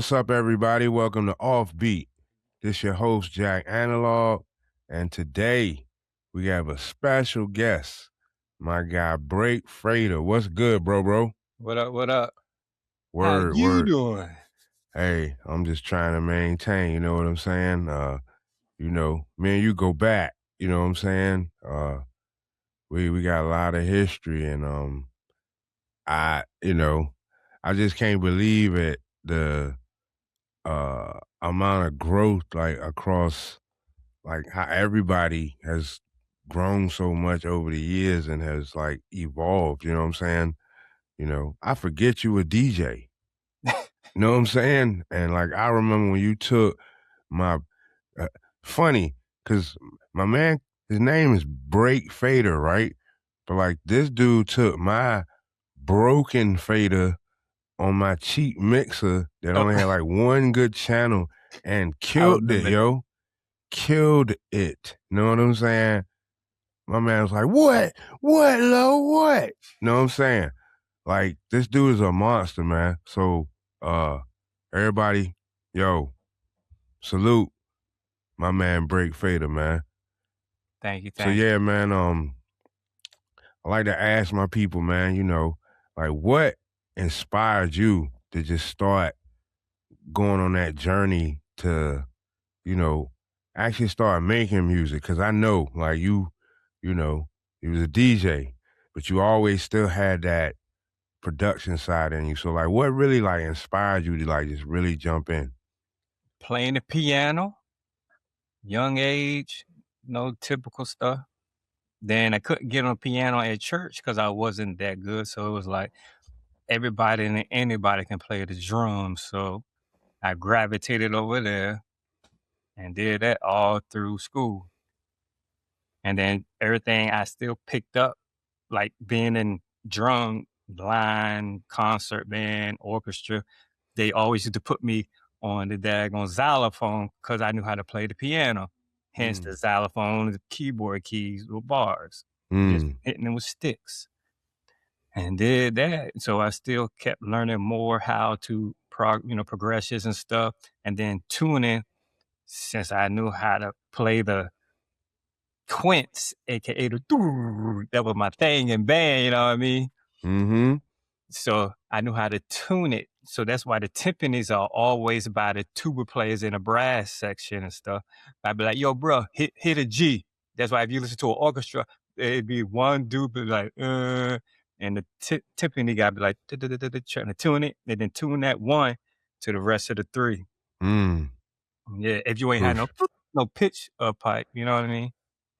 What's up, everybody? Welcome to Offbeat. This your host, Jack Analog, and today we have a special guest, my guy, Break Freighter. What's good, bro? What up? What up? How Word, you word. doing? Hey, I'm just trying to maintain, you know what I'm saying? Me and you go back, you know what I'm saying? We got a lot of history and I, you know, I just can't believe it, the amount of growth like across like how everybody has grown so much over the years and has like evolved, you know what I'm saying? I forget you a DJ. You know what I'm saying? And like I remember when you took my uh, funny cuz my man, his name is Break Fader, right? But like this dude took my broken fader on my cheap mixer that Oh, only had like one good channel and I killed it, remember. yo. Killed it. You know what I'm saying? My man was like, what? What, Lo? What? You know what I'm saying? Like, this dude is a monster, man. So, uh, everybody, yo, salute my man Break Fader, man. Thank you. So Thank yeah, you. man, I like to ask my people, man, like what inspired you to just start going on that journey to, you know, actually start making music? Cause I know, like you know, you was a DJ, but you always still had that production side in you. So like what really like inspired you to like just really jump in? Playing the piano, young age, no typical stuff. Then I couldn't get on piano at church because I wasn't that good. So it was like everybody and anybody can play the drums. So I gravitated over there and did that all through school. And then everything I still picked up, like being in drum line, concert band, orchestra, they always used to put me on the daggone xylophone because I knew how to play the piano. Hence the Mm. xylophone, the keyboard keys with bars, just Mm. hitting them with sticks. And did that. So I still kept learning more how to progressions and stuff. And then tuning, since I knew how to play the quints, aka the doo, that was my thing in band, you know what I mean? Mm-hmm. So I knew how to tune it. So that's why the timpanis are always by the tuba players in the brass section and stuff. I'd be like, yo, bro, hit a G. That's why if you listen to an orchestra, it'd be one dude be like, and the timpani guy be like, trying to tune it, and then tune that one to the rest of the three. Mm. Yeah, if you ain't had Crucial. no pitch pipe, you know what I mean?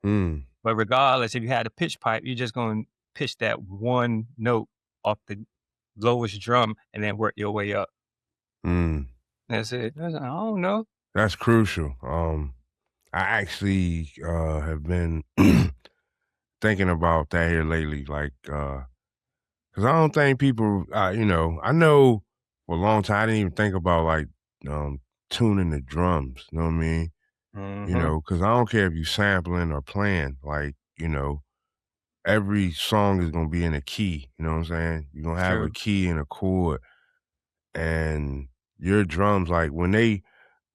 Mm. But regardless, if you had a pitch pipe, you're just going to pitch that one note off the lowest drum and then work your way up. Mm. That's it. I don't know. That's crucial. I actually have been thinking about that here lately, like because I don't think people, I know for a long time I didn't even think about like um, tuning the drums. You know what I mean? Mm-hmm. Because I don't care if you sampling or playing. Like, every song is gonna be in a key. You know what I'm saying? You're gonna have a True. key and a chord, and your drums, like when they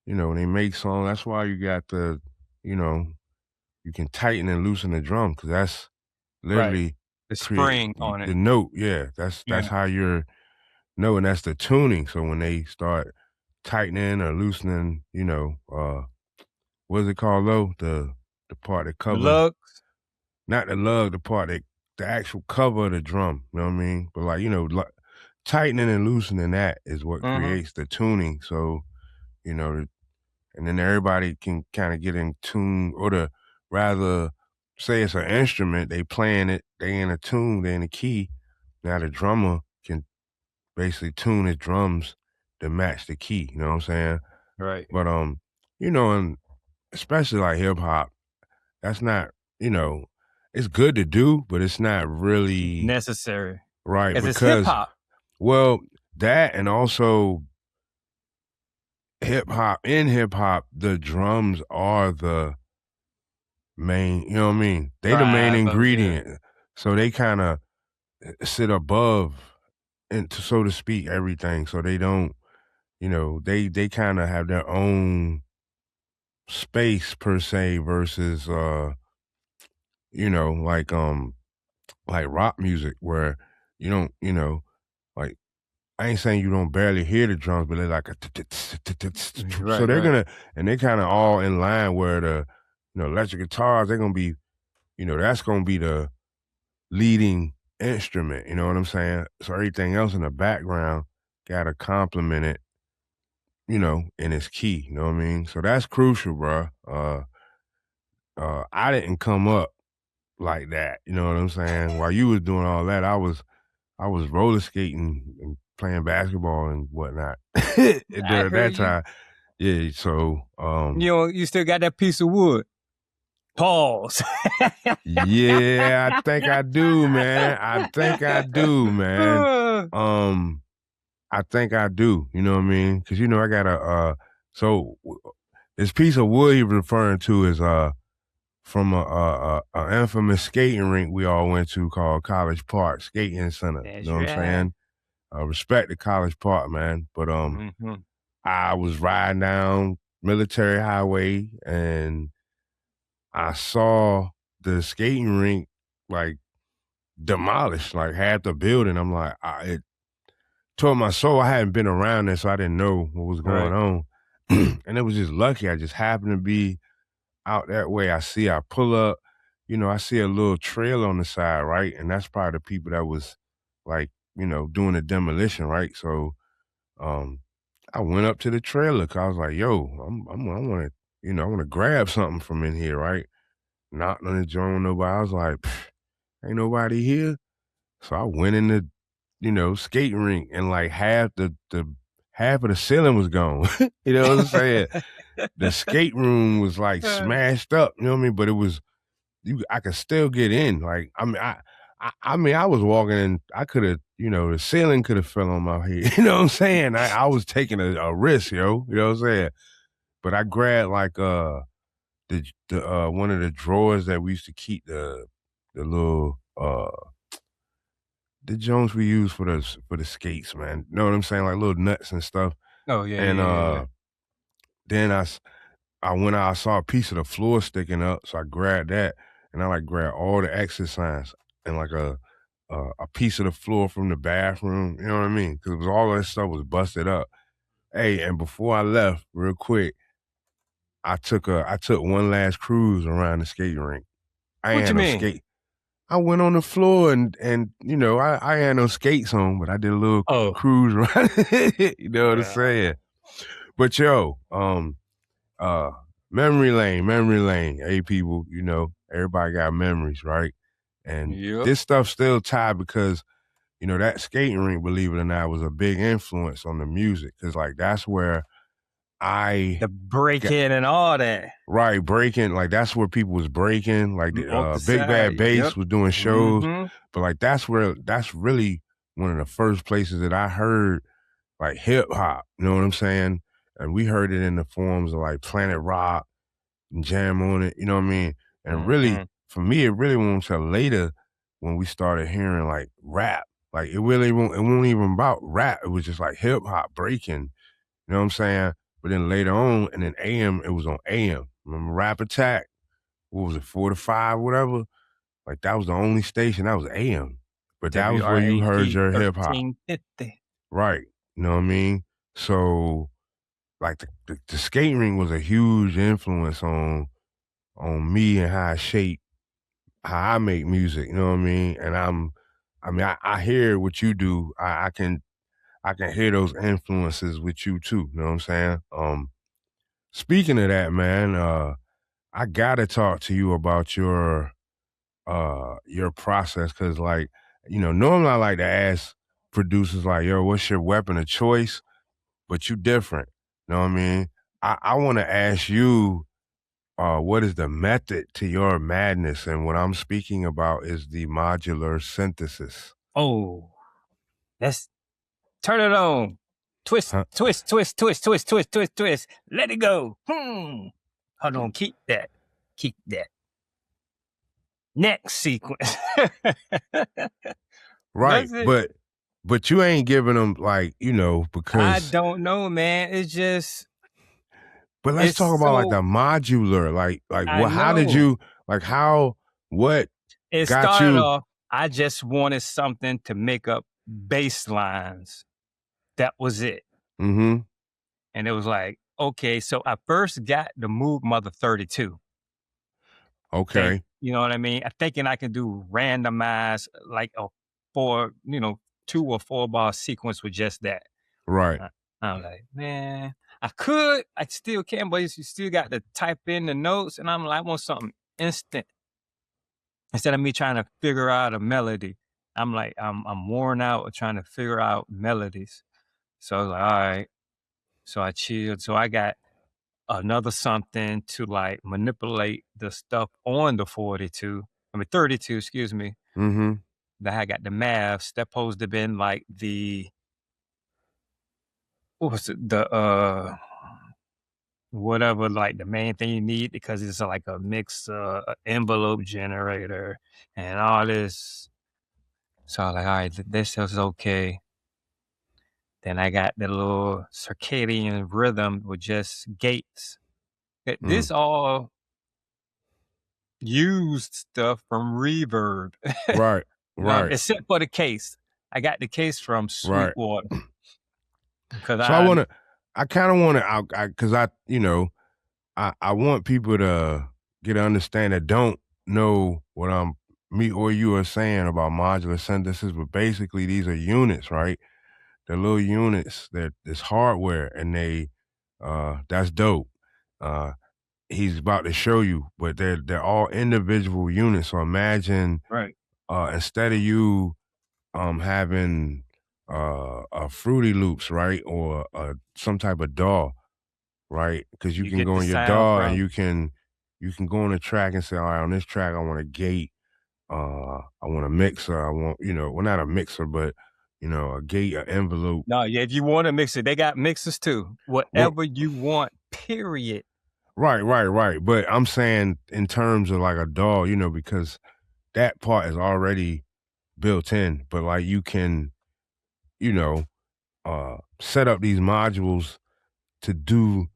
make songs. That's why you got you know, you can tighten and loosen the drum because that's Right. literally The create spring on it. the note. Yeah, that's Yeah. how you're no, and that's the tuning. So when they start tightening or loosening, what is it called though? The part that The cover, lugs. not the lug, the part that the actual cover of the drum. You know what I mean? But like tightening and loosening that is what Mm-hmm. creates the tuning. So you know, and then everybody can kind of get in tune, or the rather say it's an instrument, they playing it, they in a tune, they in a key. Now the drummer can basically tune his drums to match the key. You know what I'm saying? Right. But and especially like hip hop, that's not, you know, it's good to do, but it's not really Necessary. right Because it's hip because, hop. well, that and also hip hop, the drums are the main, you know what I mean? They the main Drive of it. Yeah. ingredient. So they kind of sit above and so to speak everything. So they don't they kind of have their own space per se versus like rock music where you don't, like I ain't saying you don't barely hear the drums, but they're like so Right, they're right. gonna and they kind of all in line where the electric guitars they're gonna be that's gonna be the leading instrument. You know what I'm saying? So everything else in the background gotta complement it. In its key. You know what I mean? So that's crucial, bro. I didn't come up like that. You know what I'm saying? While you was doing all that, I was roller skating and playing basketball and whatnot I during heard that you. time. Yeah, so You still got that piece of wood. Pause. yeah, I think I do, man. I think I do, man. Um, I think I do. You know what I mean? Because I got so this piece of wood you're referring to is from a infamous skating rink we all went to called College Park Skating Center. You That's know what I'm right. saying? Respect to College Park, man. But Mhm. I was riding down Military Highway and I saw the skating rink like demolished, like half the building. I'm like, it tore my soul. I hadn't been around there, so I didn't know what was going Right. on. And it was just lucky. I just happened to be out that way. I pull up, I see a little trail on the side, right? And that's probably the people that was like, doing the demolition, right? So um I went up to the trailer cause I was like, yo, I wanna, I wanna grab something from in here, right? Knocked on the joint, nobody. I was like, ain't nobody here. So I went in the, skating rink and like half of the ceiling was gone. You know what I'm saying? The skate room was like smashed up, you know what I mean? But it was I could still get in. Like I was walking in, I could have, the ceiling could have fell on my head. You know what I'm saying? I was taking a risk, yo. You know what I'm saying? But I grabbed like the one of the drawers that we used to keep the little the Jones we use for the skates, man. You know what I'm saying? Like little nuts and stuff. Oh yeah, And yeah, yeah, yeah. then I went out, I saw a piece of the floor sticking up, so I grabbed that and I like grabbed all the exit signs and like a piece of the floor from the bathroom. You know what I mean? Because it was all that stuff was busted up. Hey, and before I left, real quick, I took one last cruise around the skating rink. I ain't What had you no mean? skate. I went on the floor and I had no skates on, but I did a little Oh, cruise around. You know what I'm yeah. saying? But yo, uh, memory lane. Hey, people, everybody got memories, right? And Yep. this stuff still tied because that skating rink, believe it or not, was a big influence on the music because like that's where I The got break-in and all that. right breaking. Like that's where people was breaking. Like the Off the Big side. Bad Yep. Bass was doing shows, Mhm. but like that's really one of the first places that I heard like hip hop. You know what I'm saying? And we heard it in the forms of like Planet Rock and Jam on it. You know what I mean? And really, Mhm. for me, it really wasn't until later when we started hearing like rap. Like it wasn't even about rap. It was just like hip hop breaking. You know what I'm saying? But then later on, and then AM, it was on AM. Remember Rap Attack? What was it, 4 to 5, whatever? Like that was the only station that was AM. But that was where you heard WRAP your hip hop. 1350. Right. You know what I mean? So like the skating ring was a huge influence on me and how I shape how I make music, you know what I mean? And I hear what you do. I can hear those influences with you too, you know what I'm saying? Speaking of that, man, I gotta talk to you about your process because like, normally I like to ask producers like, yo, what's your weapon of choice? But you different. You know what I mean? I wanna ask you what is the method to your madness? And what I'm speaking about is the modular synthesis. Oh, let's turn it on. Twist, Huh? twist, twist, twist, twist, twist, twist, twist. Let it go. Hold on. Keep that. Keep that. Next sequence. Right, That's it. but but you ain't giving them like, I because. don't know, man. It's just But let's talk it's about like so the modular, like I what? How did know. you like? How what It got started you? off, I just wanted something to make up bass lines. That was it. Mm-hmm. And it was like, okay, so I first got the Move Mother 32. Okay. You know what I mean? I'm thinking I can do randomized like a 4, 2 or 4 bar sequence with just that. Right. I, I'm like, man, I still can, but you still got to type in the notes. And I'm like, I want something instant instead of me trying to figure out a melody. I'm like, I'm worn out of trying to figure out melodies. So I was like, all right. So I chilled. So I got another something to like manipulate the stuff on the 42. I mean 32, excuse me. Mm-hmm. That I got the maths. That supposed to have been like the what was it? The whatever like the main thing you need because it's like a mix envelope generator and all this. So I was like, all right, this is okay. Then I got the little circadian rhythm with just gates. Mm. This all used stuff from Reverb. Right. Right. Except for the case. I got the case from Right. Sweetwater because So I kind of want to, because I want people to get an understand that don't know what me or you are saying about modular synthesis, but basically these are units, right? They're little units that is hardware, and that's dope. Uh, he's about to show you, but they're all individual units. So imagine right, instead of you having a Fruity Loops, right, or some type of DAW, right? Because you you can get go the in your sound DAW and from you can go on the track and say, all right, on this track I want a gate, I want a mixer, I want well not a mixer, but a gate, an envelope. no, yeah. If you want to mix it, they got mixes too. Well, Whatever you want, period. right, right, right. But I'm saying in terms of like a DAW, because that part is already built in, but like you can, you know, set up these modules to do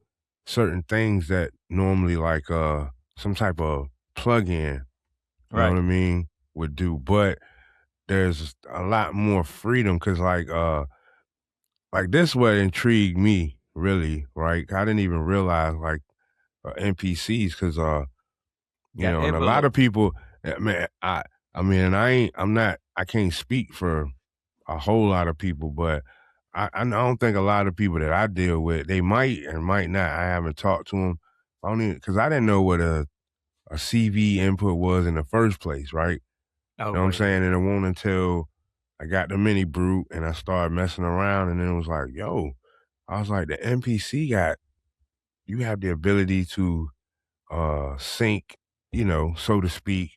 certain things that normally like some type of plug-in, you know what Right. I mean, would do. But there's a lot more freedom because like this what intrigued me really, right? I didn't even realize like NPCs because Got and a lot of envelope. people, man, I mean, and I can't speak for a whole lot of people, but I don't think a lot of people that I deal with, they might and might not. I haven't talked to them. I don't even because I didn't know what a CV input was in the first place, right? Oh You know what I'm well, yeah. saying? And it wasn't until I got the mini brute and I started messing around, and then it was like, yo, I was like, the NPC got you have the ability to sync, so to speak,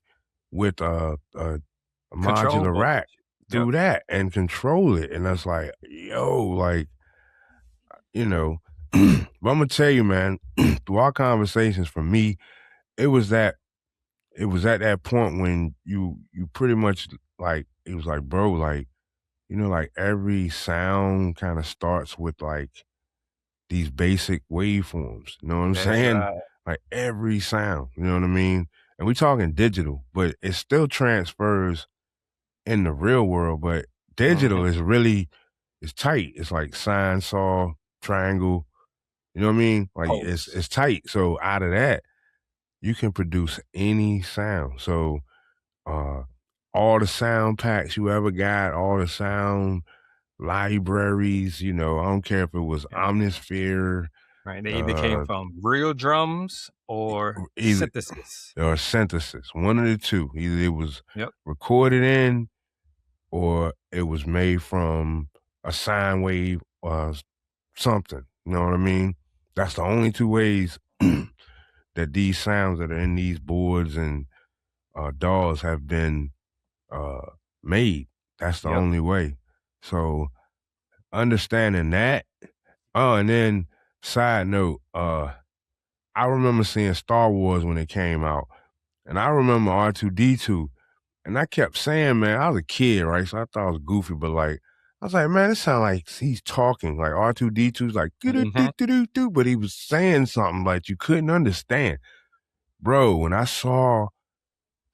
with a Control modular rack voltage. Yep. through that and control it. And that's like, yo, like, you know, but I'm gonna tell you, man, through our conversations for me, it was that it was at that point when you pretty much like it was like, bro, like, like every sound kind of starts with like these basic waveforms. You know what I'm That's saying? right. Like every sound, you know what I mean? And we talking digital, but it still transfers in the real world. But digital Mhm. is really it's tight. It's like sine, saw, triangle. You know what I mean? Like Pulse. it's tight. So out of that, you can produce any sound. So uh all the sound packs you ever got, all the sound libraries, I don't care if it was Yeah. Omnisphere, Right. They either came uh from real drums or either synthesis. or synthesis, one of the two. Either it was Yep. recorded in or it was made from a sine wave or something. You know what I mean? That's the only two ways that these sounds that are in these boards and DAWs have been uh, made. That's the Yep. only way. So understanding that. Oh, and then side note, I remember seeing Star Wars when it came out, and I remember R2D2, and I kept saying, man, I was a kid, right? So I thought it was goofy, but like I was like, man, it sounds like he's talking like R2D2's like do do Mhm. do do, but he was saying something like you couldn't understand, bro. When I saw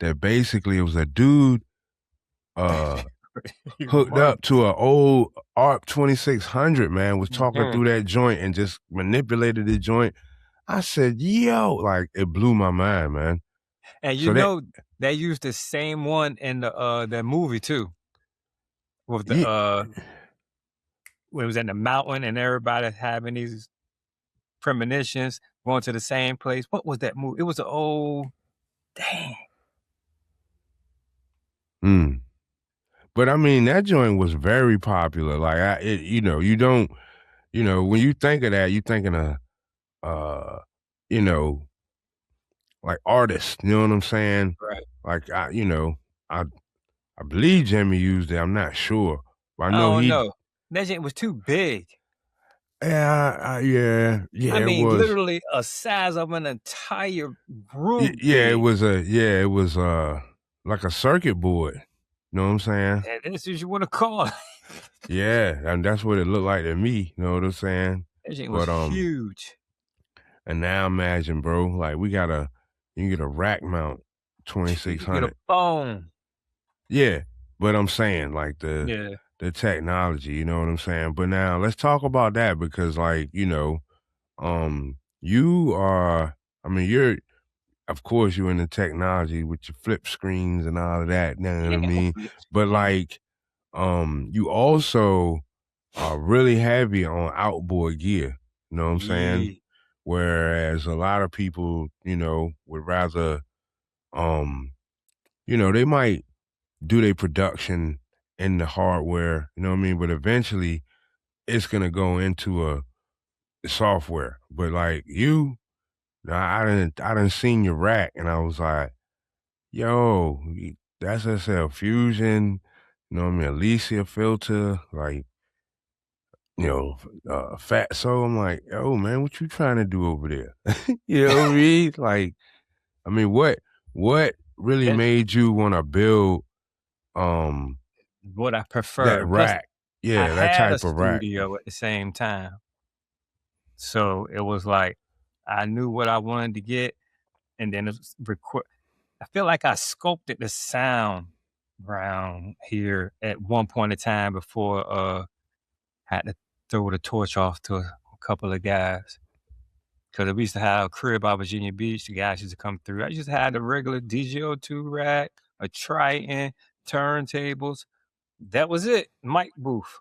that, basically it was a dude uh You hooked up months. to an old ARP 2600, man, was talking Mhm. through that joint and just manipulated the joint. I said, yo, like it blew my mind, man. And you So that, know they used the same one in the movie too, with the, yeah, when it was in the mountain and everybody having these premonitions, going to the same place. What was that movie? It was an old dang. mm. But I mean, that joint was very popular. Like you don't, when you think of that, you thinking of, uh, you know, like artists. You know what I'm saying? Right. Like I I believe Jimmy used it. I'm not sure, but I I know don't he. know. That shit was too big. Yeah, I yeah, it mean, was. literally a size of an entire room Yeah, big. it was like a circuit board. You know what I'm saying? And this is what you wanna call it. Yeah, and that's what it looked like to me. You know what I'm saying? That shit was But huge. and now imagine, bro, like you get a rack mount You could get a 2600. phone. Yeah, but I'm saying like Yeah. the technology. You know what I'm saying? But now let's talk about that because, like, you are. I mean, you're, of course, you're in the technology with your flip screens and all of that. You know what Yeah, I mean? flip But screen. like, you also are really heavy on outboard gear. You know what I'm saying? Yeah. Whereas a lot of people, would rather, um, they might do their production in the hardware. You know what I mean? But eventually, it's gonna go into a software. But like you, I didn't seen your rack, and I was like, yo, that's SL Fusion. You know what I mean? Alicia filter, like, you know, fat. So I'm like, yo, man, what you trying to do over there? You know what I mean? Like, I mean, what really That's made you want to build um what I that prefer. Plus, rack? I Yeah, that had a type of rack. studio at the same time. So it was like I knew what I wanted to get, and then it's record. I feel like I sculpted the sound around here at one point in time before I had to throw the torch off to a couple of guys. Because we used to have a crib by Virginia Beach. The guys used to come through. I used to have the regular DGO2 rack, a Triton, turntables. That was it. Mic booth.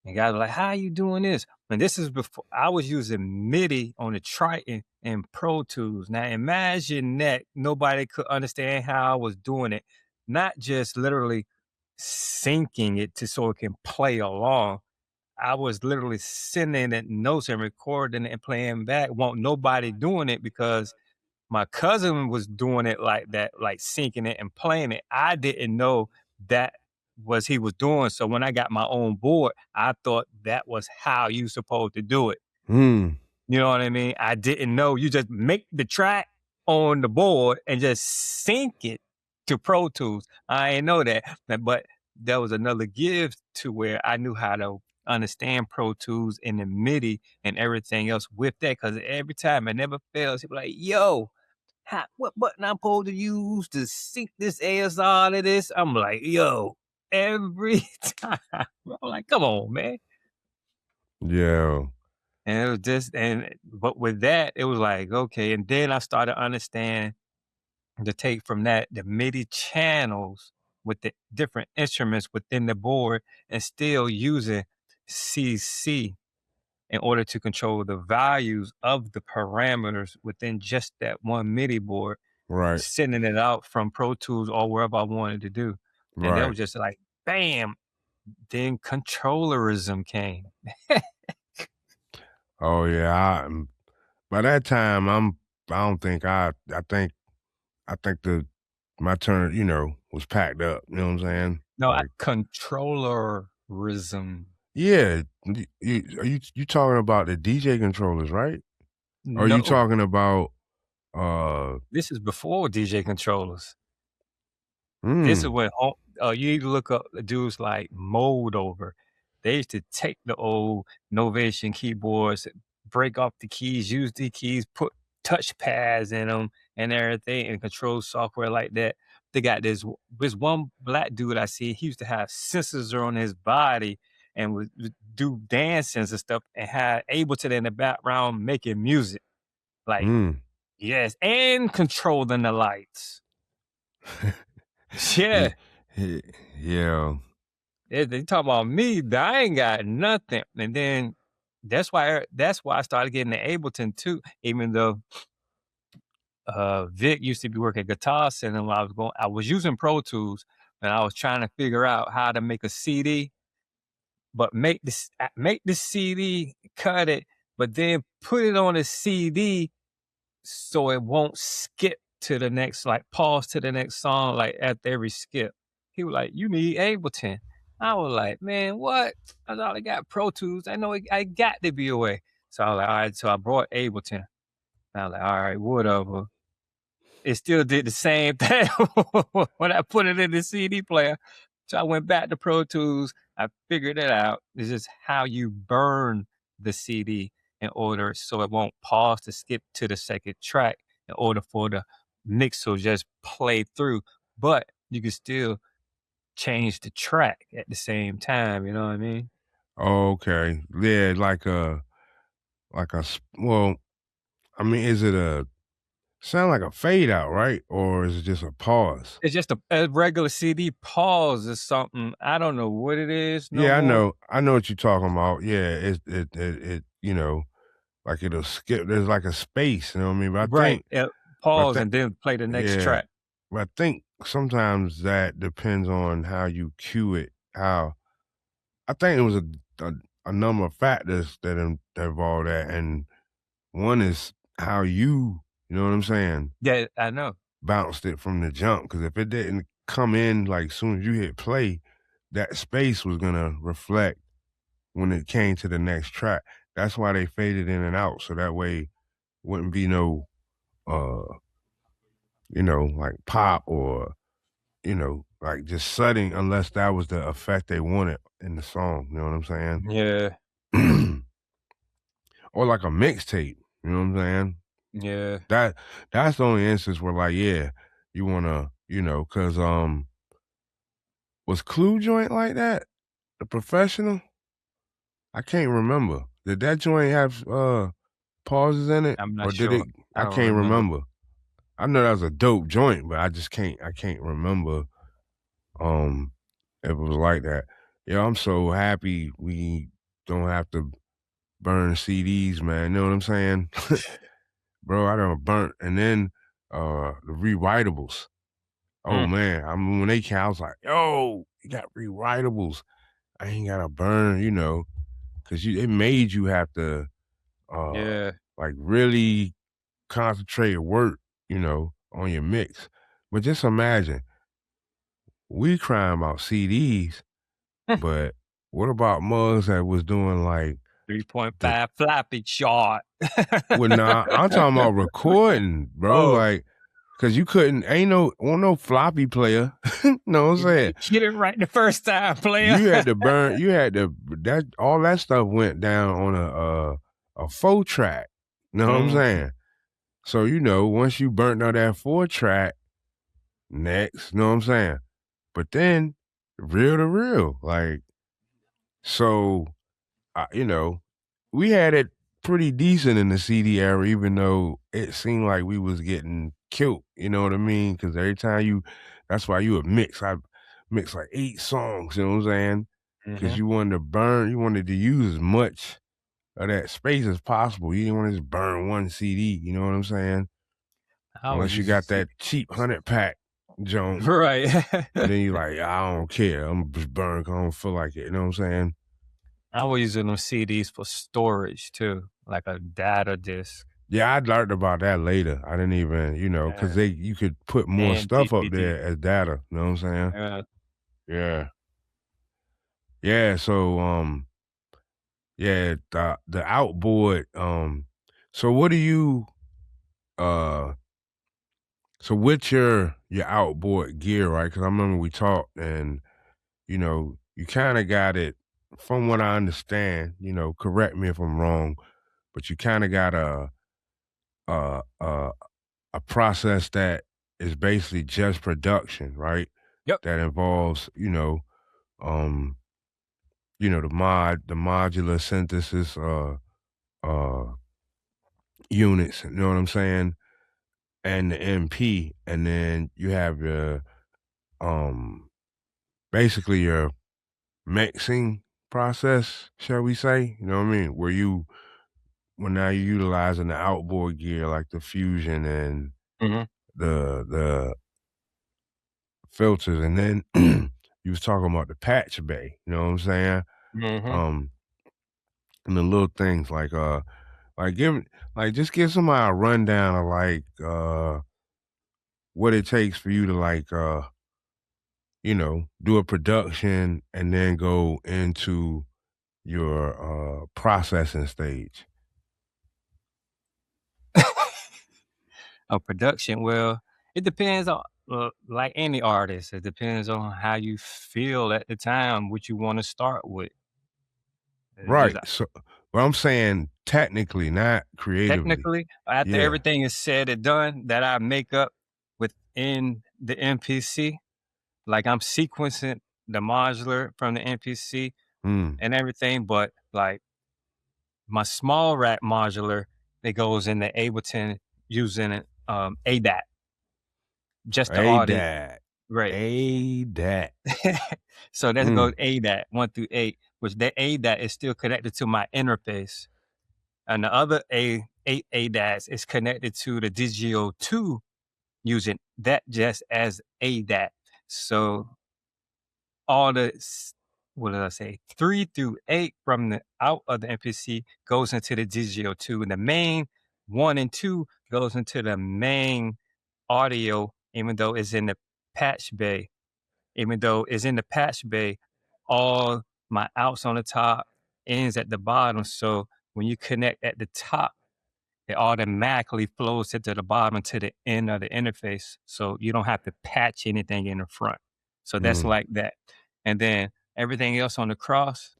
And guys were like, "How are you doing this?" And this is before I was using MIDI on the Triton and Pro Tools. Now imagine that nobody could understand how I was doing it, not just literally syncing it to so it can play along. I was literally sending it notes and recording it and playing back. Won't nobody doing it because my cousin was doing it like that, like syncing it and playing it. I didn't know that was he was doing. So when I got my own board, I thought that was how you supposed to do it. Hmm. You know what I mean? I didn't know. You just make the track on the board and just sync it to Pro Tools. I ain't know that. But there was another gift to where I knew how to understand Pro Tools and the MIDI and everything else with that. Cause every time it never fails, people like, yo, what button I'm supposed to use to sync this ASR to this? I'm like, yo, every time. I'm like, come on, man. Yeah. And it was just but with that, it was like, okay. And then I started understanding the take from that, the MIDI channels with the different instruments within the board and still using CC in order to control the values of the parameters within just that one MIDI board, Right. sending it out from Pro Tools or wherever I wanted to do. And that Right. was just like, bam, then controllerism came. Oh yeah. By that time, I don't think I think the my turn, was packed up. You know what I'm saying? No, Like, controllerism. yeah. Are you talking about the DJ controllers, right? Or are you No, talking about uh? this is before DJ controllers. This is Hmm. when home. you need to look up dudes like Moldover. They used to take the old Novation keyboards, break off the keys, use the keys, put touch pads in them and everything, and control software like that. They got this one black dude I see. He used to have sensors on his body and would do dances and stuff, and had Ableton in the background making music. Like, Mm. yes, and controlling the lights. Ye Yeah. ye yeah. They talk about me, but I ain't got nothing. And then that's why I started getting the Ableton too, even though Vic used to be working Guitar Center when I was using Pro Tools, and I was trying to figure out how to make a CD, but make the CD, cut it, but then put it on a CD so it won't skip to the next, like pause to the next song, like after every skip. He was like, "You need Ableton." I was like, "Man, what?" I thought I got Pro Tools. I know I got to be away. So I was like, "All right." So I brought Ableton. I was like, "All right, whatever." It still did the same thing when I put it in the CD player. So I went back to Pro Tools. I figured it out. It's just how you burn the CD in order so it won't pause to skip to the second track in order for the mix to just play through. But you can still change the track at the same time. You know what I mean? Okay. Yeah, like a s well, I mean, is it a sound like a fade out, right? Or is it just a pause? It's just a regular CD pause or something. I don't know what it is no Yeah, I more. know. I know what you're talking about. Yeah, like it'll skip. There's like a space, you know what I mean? Right. But I Pause think, and then play the next yeah, track. but I think sometimes that depends on how you cue it. How I think it was a, a number of factors that involve that, and one is how you know what I'm saying, Yeah, I know. bounced it from the jump. Because if it didn't come in like soon as you hit play, that space was gonna reflect when it came to the next track. That's why they faded in and out, so that way wouldn't be no, uh, like pop or like just sudden, unless that was the effect they wanted in the song. You know what I'm Yeah, saying? Or like a mixtape. You know what I'm saying? yeah. That that's the only instance where like, yeah, you wanna, cause was Clue joint like that? The professional? I can't remember. Did that joint have pauses in it? I'm not Or did it sure. I I don't can't remember. remember. I know that was a dope joint, but I can't remember um if it was like that. Yeah, I'm so happy we don't have to burn CDs, man. You know what I'm saying? Bro, I done burnt and then the rewritables. Oh Mm, man. I mean when they came, I was like, yo, you got rewritables. I ain't gotta burn, because it made you have to uh yeah. like really concentrate and work, on your mix. But just imagine, we crying about CDs, but what about mugs that was doing like the 3.5 floppy chart. well nah, I'm talking about recording, bro. Oh, Like, cause you couldn't ain't no floppy player. know what I'm saying? get it right the first time, player. You had to burn you had to that all that stuff went down on a 4 track. Know what I'm Mhm. saying? So, once you burnt out that 4 track, next, know what I'm saying? But then real to real, like, so we had it pretty decent in the CD era, even though it seemed like we was getting killed. You know what I mean? Because every time that's why you would mix. I mix like 8 songs. You know what I'm saying? Because Mhm. you wanted to use as much of that space as possible. You didn't want to just burn one CD. You know what I'm saying? I was Unless you got using that cheap 100 pack joint, right. and then you like, I don't care. I'm just burn 'cause I don't feel like it. You know what I'm saying? I was using them CDs for storage too, like a data disk Yeah, I learned about that later. I didn't even, because and you could put more and stuff up DVD. there as data. You know what I'm saying? Uh, Yeah. Yeah. So yeah, the outboard. So what do you uh So with your outboard gear, right? Because I remember we talked, and you kind of got it. From what I understand, correct me if I'm wrong, but you kind of got a a a process that is basically just production, right? Yep. That involves, um, the modular synthesis uh units, you know what I'm saying? And the MP, and then you have your um basically your mixing process, shall we say? You know what I mean? When now you're utilizing the outboard gear like the fusion and Mhm. the filters, and then you was talking about the patch bay, you know what I'm saying? Mhm. Um, and the little things like just give somebody a rundown of what it takes for you to do a production and then go into your processing stage. A production, well, it depends on like any artist, it depends on how you feel at the time, what you wanna start with. Just Right. So but I'm saying technically, not creatively. technically, after Yeah. everything is said and done that I make up within the MPC, like, I'm sequencing the modular from the MPC Mm. and everything, but, like, my small rack modular, it goes in the Ableton using it, ADAT, just the A audit. dat. Right. A dat. So let's go Mm. ADAT 1 through 8, which that ADAT is still connected to my interface. And the other 8 ADATs is connected to the Digio 2 using that just as ADAT. So all what did I say? 3 through 8 from the out of the MPC goes into the Digio 2. And the main 1 and 2 goes into the main audio, even though it's in the patch bay. Even though it's in the patch bay, all my outs on the top, ends at the bottom. So when you connect at the top, it automatically flows it to the bottom to the end of the interface. So you don't have to patch anything in the front. So that's Mm. like that. And then everything else on the cross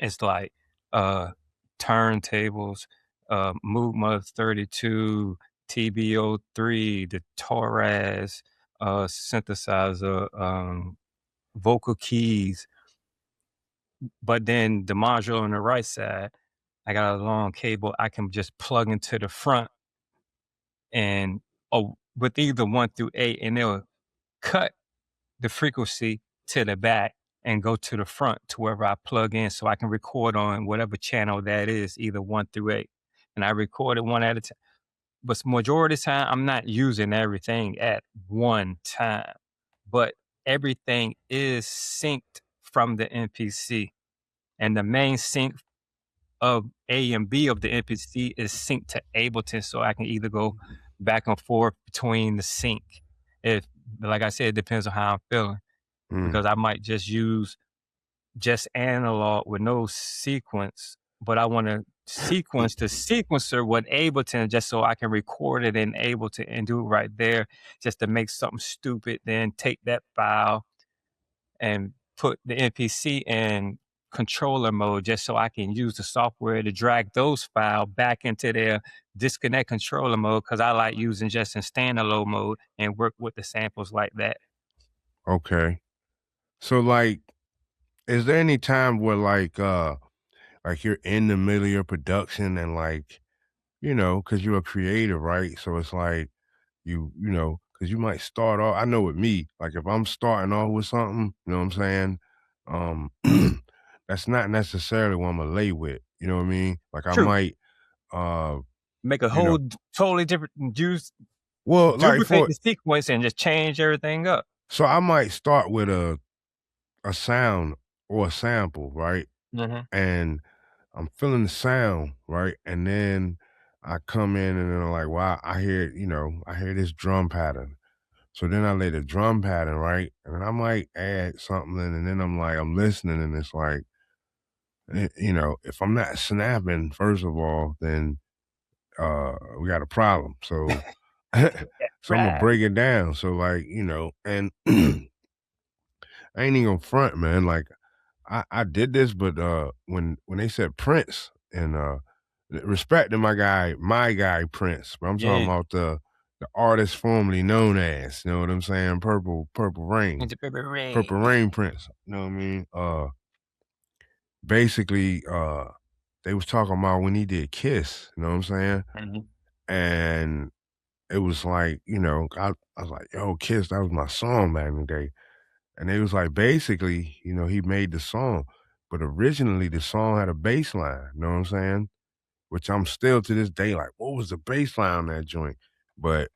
is like uh turntables, Movement 32, TBO3, the Torres synthesizer, vocal keys. But then the module on the right side, I got a long cable I can just plug into the front and with either 1 through 8, and they'll cut the frequency to the back and go to the front to wherever I plug in so I can record on whatever channel that is, either 1 through 8. And I record it one at a time. But majority of the time, I'm not using everything at one time. But everything is synced from the MPC. And the main sync of A and B of the MPC is synced to Ableton, so I can either go back and forth between the sync. If, like I said, it depends on how I'm feeling Mm. because I might just use just analog with no sequence, but I want to sequence the sequencer with Ableton just so I can record it in Ableton and do it right there, just to make something stupid, then take that file and put the NPC in controller mode just so I can use the software to drag those files back into their disconnect controller mode because I like using just in standalone mode and work with the samples like that. Okay. So is there any time where you're in the middle of your production and because you're a creative, right? So it's like because you might start off. I know with me, like if I'm starting off with something, you know what I'm saying? That's not necessarily what I'm gonna lay with. You know what I mean? Like I True. might, uh, Make a you know, whole totally different use, well, like duplicate for the sequence and just change everything up. so I might start with a sound or a sample, right? Mhm. And I'm feeling the sound, right? And then I come in and then I'm like, wow, I hear this drum pattern. So then I lay the drum pattern, right? And then I might add something in, and then I'm listening, and it's like, if I'm not snapping, first of all, then we got a problem. So So I'm gonna Right. break it down. So like, and I ain't even gonna front, man. Like I did this, but when they said Prince and respect to my guy Prince, but I'm talking Yeah. about the artist formerly known as, you know what I'm saying? Purple Rain. It's a purple Purple rain. Rain Prince. You know what I mean? Basically, they was talking about when he did Kiss, you know what I'm saying? Mhm. And it was like, I was like, yo, Kiss, that was my song back in the day. And they was like, basically, he made the song. But originally the song had a bass line, you know what I'm saying? Which I'm still to this day like, what was the bass line on that joint? But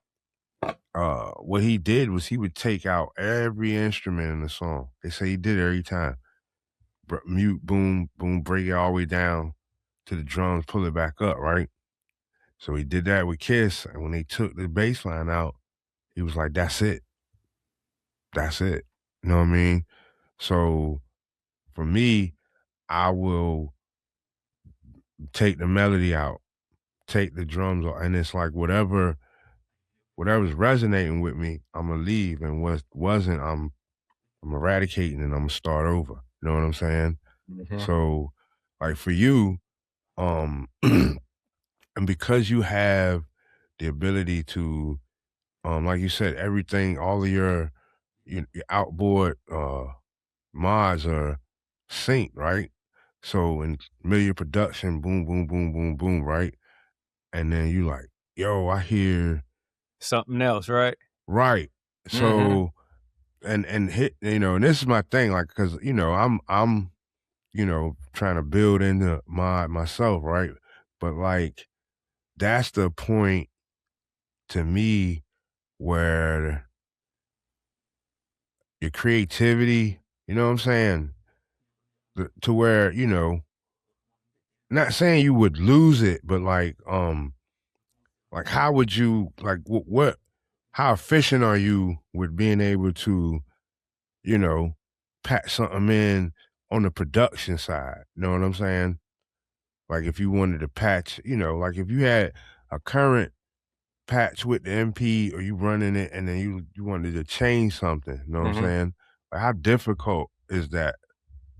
what he did was he would take out every instrument in the song. They say he did it every time. Mute, boom, boom, break it all the way down to the drums, pull it back up, right? So he did that with Kiss. And when they took the bass line out, he was like, that's it. That's it. You know what I mean? So for me, I will take the melody out, take the drums out, and it's like whatever's resonating with me, I'm gonna leave, and what wasn't, I'm eradicating, and I'm gonna start over. You know what I'm saying? Mhm. So, like for you, and because you have the ability to, like you said, everything, all of your outboard mods are synced, right? So in million production, boom, boom, boom, boom, boom, right? And then you like, yo, I hear Something else, right? right. Mhm. So and hit, and this is my thing, like, cause I'm trying to build into myself, right? But like that's the point to me where your creativity, you know what I'm saying? To where, not saying you would lose it, but like how would you like what how efficient are you with being able to, you know, patch something in on the production side? You know what I'm saying? Like if you wanted to patch, like if you had a current patch with the MP or you running it and then you wanted to change something, you know what I'm Mhm. saying? Like how difficult is that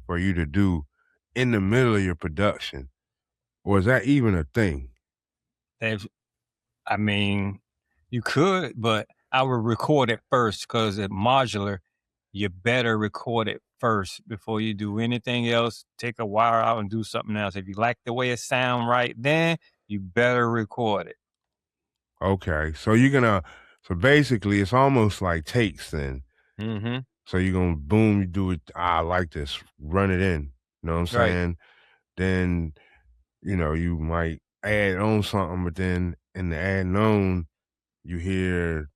for you to do in the middle of your production? Or is that even a thing? If I mean, you could, but I would record it first because it's modular. You better record it first before you do anything else. Take a wire out and do something else. If you like the way it sound right then, you better record it. Okay. So basically it's almost like takes then. Mhm. So you're gonna boom, you do it, I like this, run it in. You know what I'm Right. saying? Then, you might add on something, but then in the adding on, you hear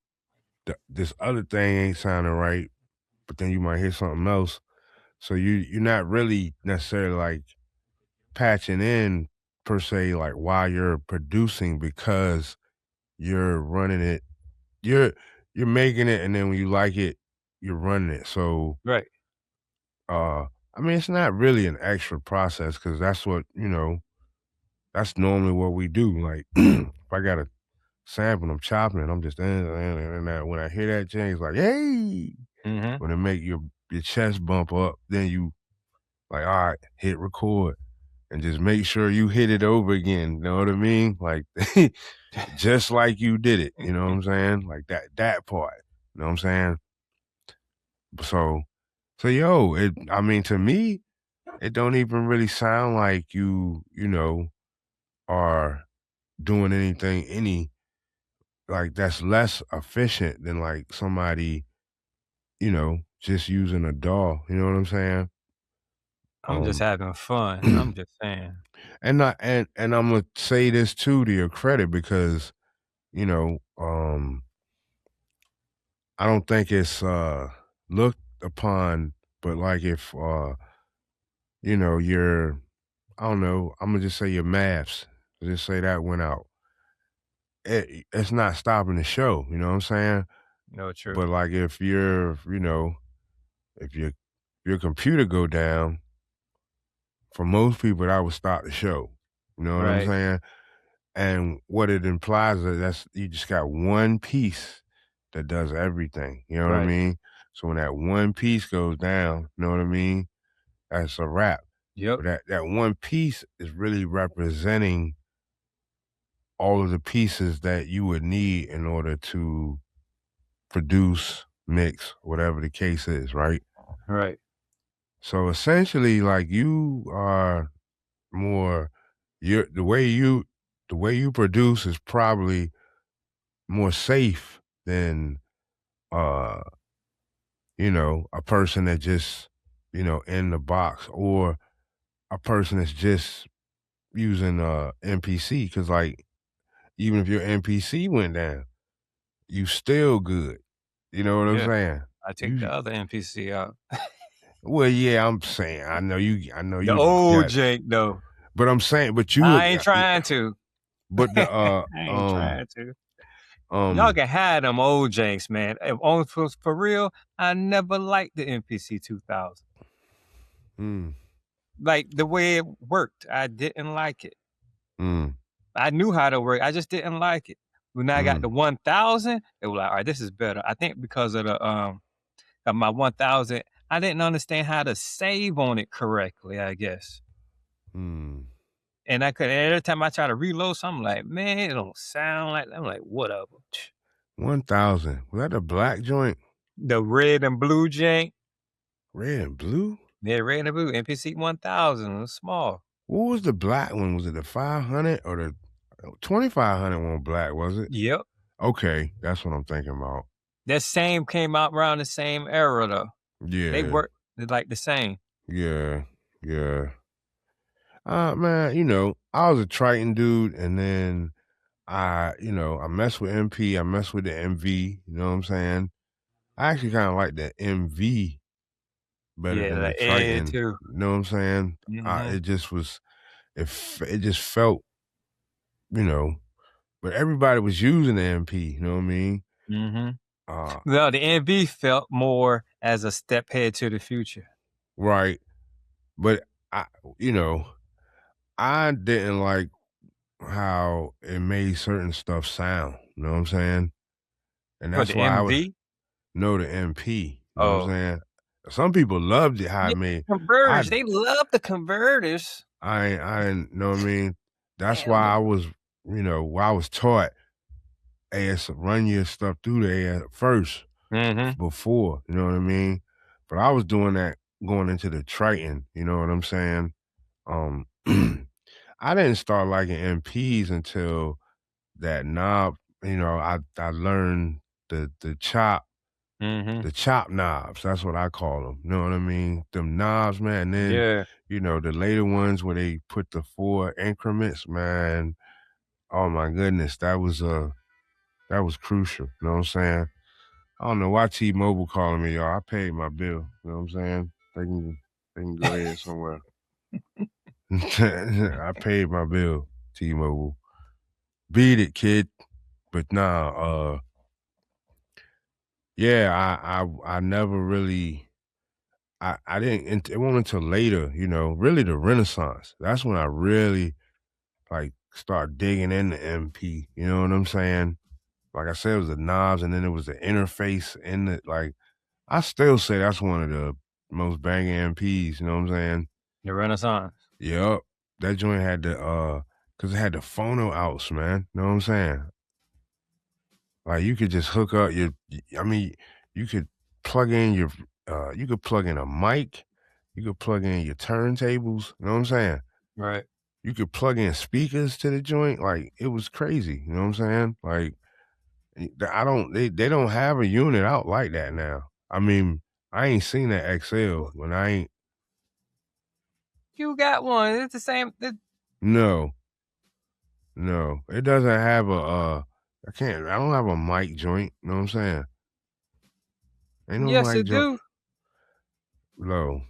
this other thing ain't sounding right, but then you might hear something else. So you're not really necessarily like patching in per se, like while you're producing because you're running it, you're you're making it, and then when you like it, you're running it. So Right. I mean, it's not really an extra process because that's what that's normally what we do. Like if I got a sample, I'm chopping it, I'm just and when I hear that change, like hey, Mhm. when it make your chest bump up, then you like all right, hit record and just make sure you hit it over again. You know what I mean? Like just like you did it. You know what I'm saying? Like that part. You know what I'm saying? So yo, I mean to me, it don't even really sound like you are doing anything like that's less efficient than like somebody, just using a doll. You know what I'm saying? I'm just Um having fun. I'm just saying. and I'm gonna say this too to your credit because, you know, um I don't think it's looked upon, but like if your I don't know, I'm gonna just say your maths, just say that went out. It's not stopping the show, you know what I'm saying? No, true. But like if if your computer go down, for most people that would stop the show. You know what I'm Right. saying? And what it implies is that's you just got one piece. that does everything. You know what I Right. mean? So when that one piece goes down, you know what I mean? That's a wrap. Yep. But that one piece is really representing all of the pieces that you would need in order to produce, mix, whatever the case is, right? Right. So essentially, like you are more you're the way you produce is probably more safe than uh, a person that just, in the box or a person that's just using MPC. Cause like even if your MPC went down, you still good. You know what I'm Yeah. saying? I take the You other NPC out. well, yeah, I'm saying I know The you old got jank though. but I'm saying but I ain't trying to. but the I ain't trying to. Y'all um can hide them old janks, man. If only for real, I never liked the NPC 2000. mm, Like the way it worked, I didn't like it. mm, I knew how to work. I just didn't like it. When I got mm, the 1000, it was like, all right, this is better. I think because of my 1000, I didn't understand how to save on it correctly, I guess. mm. And I could every time I try to reload something, like, man, it don't sound like I'm like, whatever. 1,000. Was that the black joint? The red and blue jank, Red and blue? yeah, red and blue, NPC 1000 was small. What was the black one? Was it the 500 or the 2,500 one black, was it? Yep. Okay, that's what I'm thinking about. That same came out around the same era though. They Yeah, work like the same. yeah, yeah. Man, I was a Triton dude, and then I messed with MP, I messed with the MV, you know what I'm saying? I actually kind of like the MV better Yeah, than the the Ed Triton, too. you know what I'm saying? Mhm. It just was, it just felt, you know, but everybody was using the MP, you know what I mean? Mhm. Uh, Well, the NB felt more as a step ahead to the future. right. But I, you know, I didn't like how it made certain stuff sound, you know what I'm saying? And For that's the why I would MV? know the MP, you know what I'm Oh. saying? Some people loved it how Yeah, it made. I converters, they love the converters. I didn't know what I mean. That's Damn why the why I was taught AS run your stuff through the AS first Mhm. before, you know what I mean? But I was doing that going into the Triton, you know what I'm saying? Um I didn't start liking MPs until that knob, I learned Mhm. the chop knobs. That's what I call them. You know what I mean? Them knobs, man. And then, Yeah. the later ones where they put the 4 increments, man. Oh my goodness, that was crucial. You know what I'm saying? I don't know why T-Mobile calling me, y'all. I paid my bill. You know what I'm saying? They can go ahead somewhere. I paid my bill, T-Mobile. Beat it, kid. But nah, yeah, I never really I didn't it wasn't until later, really the Renaissance. That's when I really like start digging into MP. You know what I'm saying? Like I said, it was the knobs and then it was the interface in it. Like I still say that's one of the most banging MPs, you know what I'm saying? The Renaissance. Yep. That joint had the cause it had the phono outs, man. You know what I'm saying? Like you could just hook up I mean, you could plug in you could plug in a mic, you could plug in your turntables, you know what I'm saying? Right. You could plug in speakers to the joint, like it was crazy, you know what I'm saying? Like I don't they don't have a unit out like that now. I mean, I ain't seen that XL when I ain't You got one. It's the same. no, no. It doesn't have I don't have a mic joint, you know what I'm saying? Ain't no Yes, mic it joint. do. No.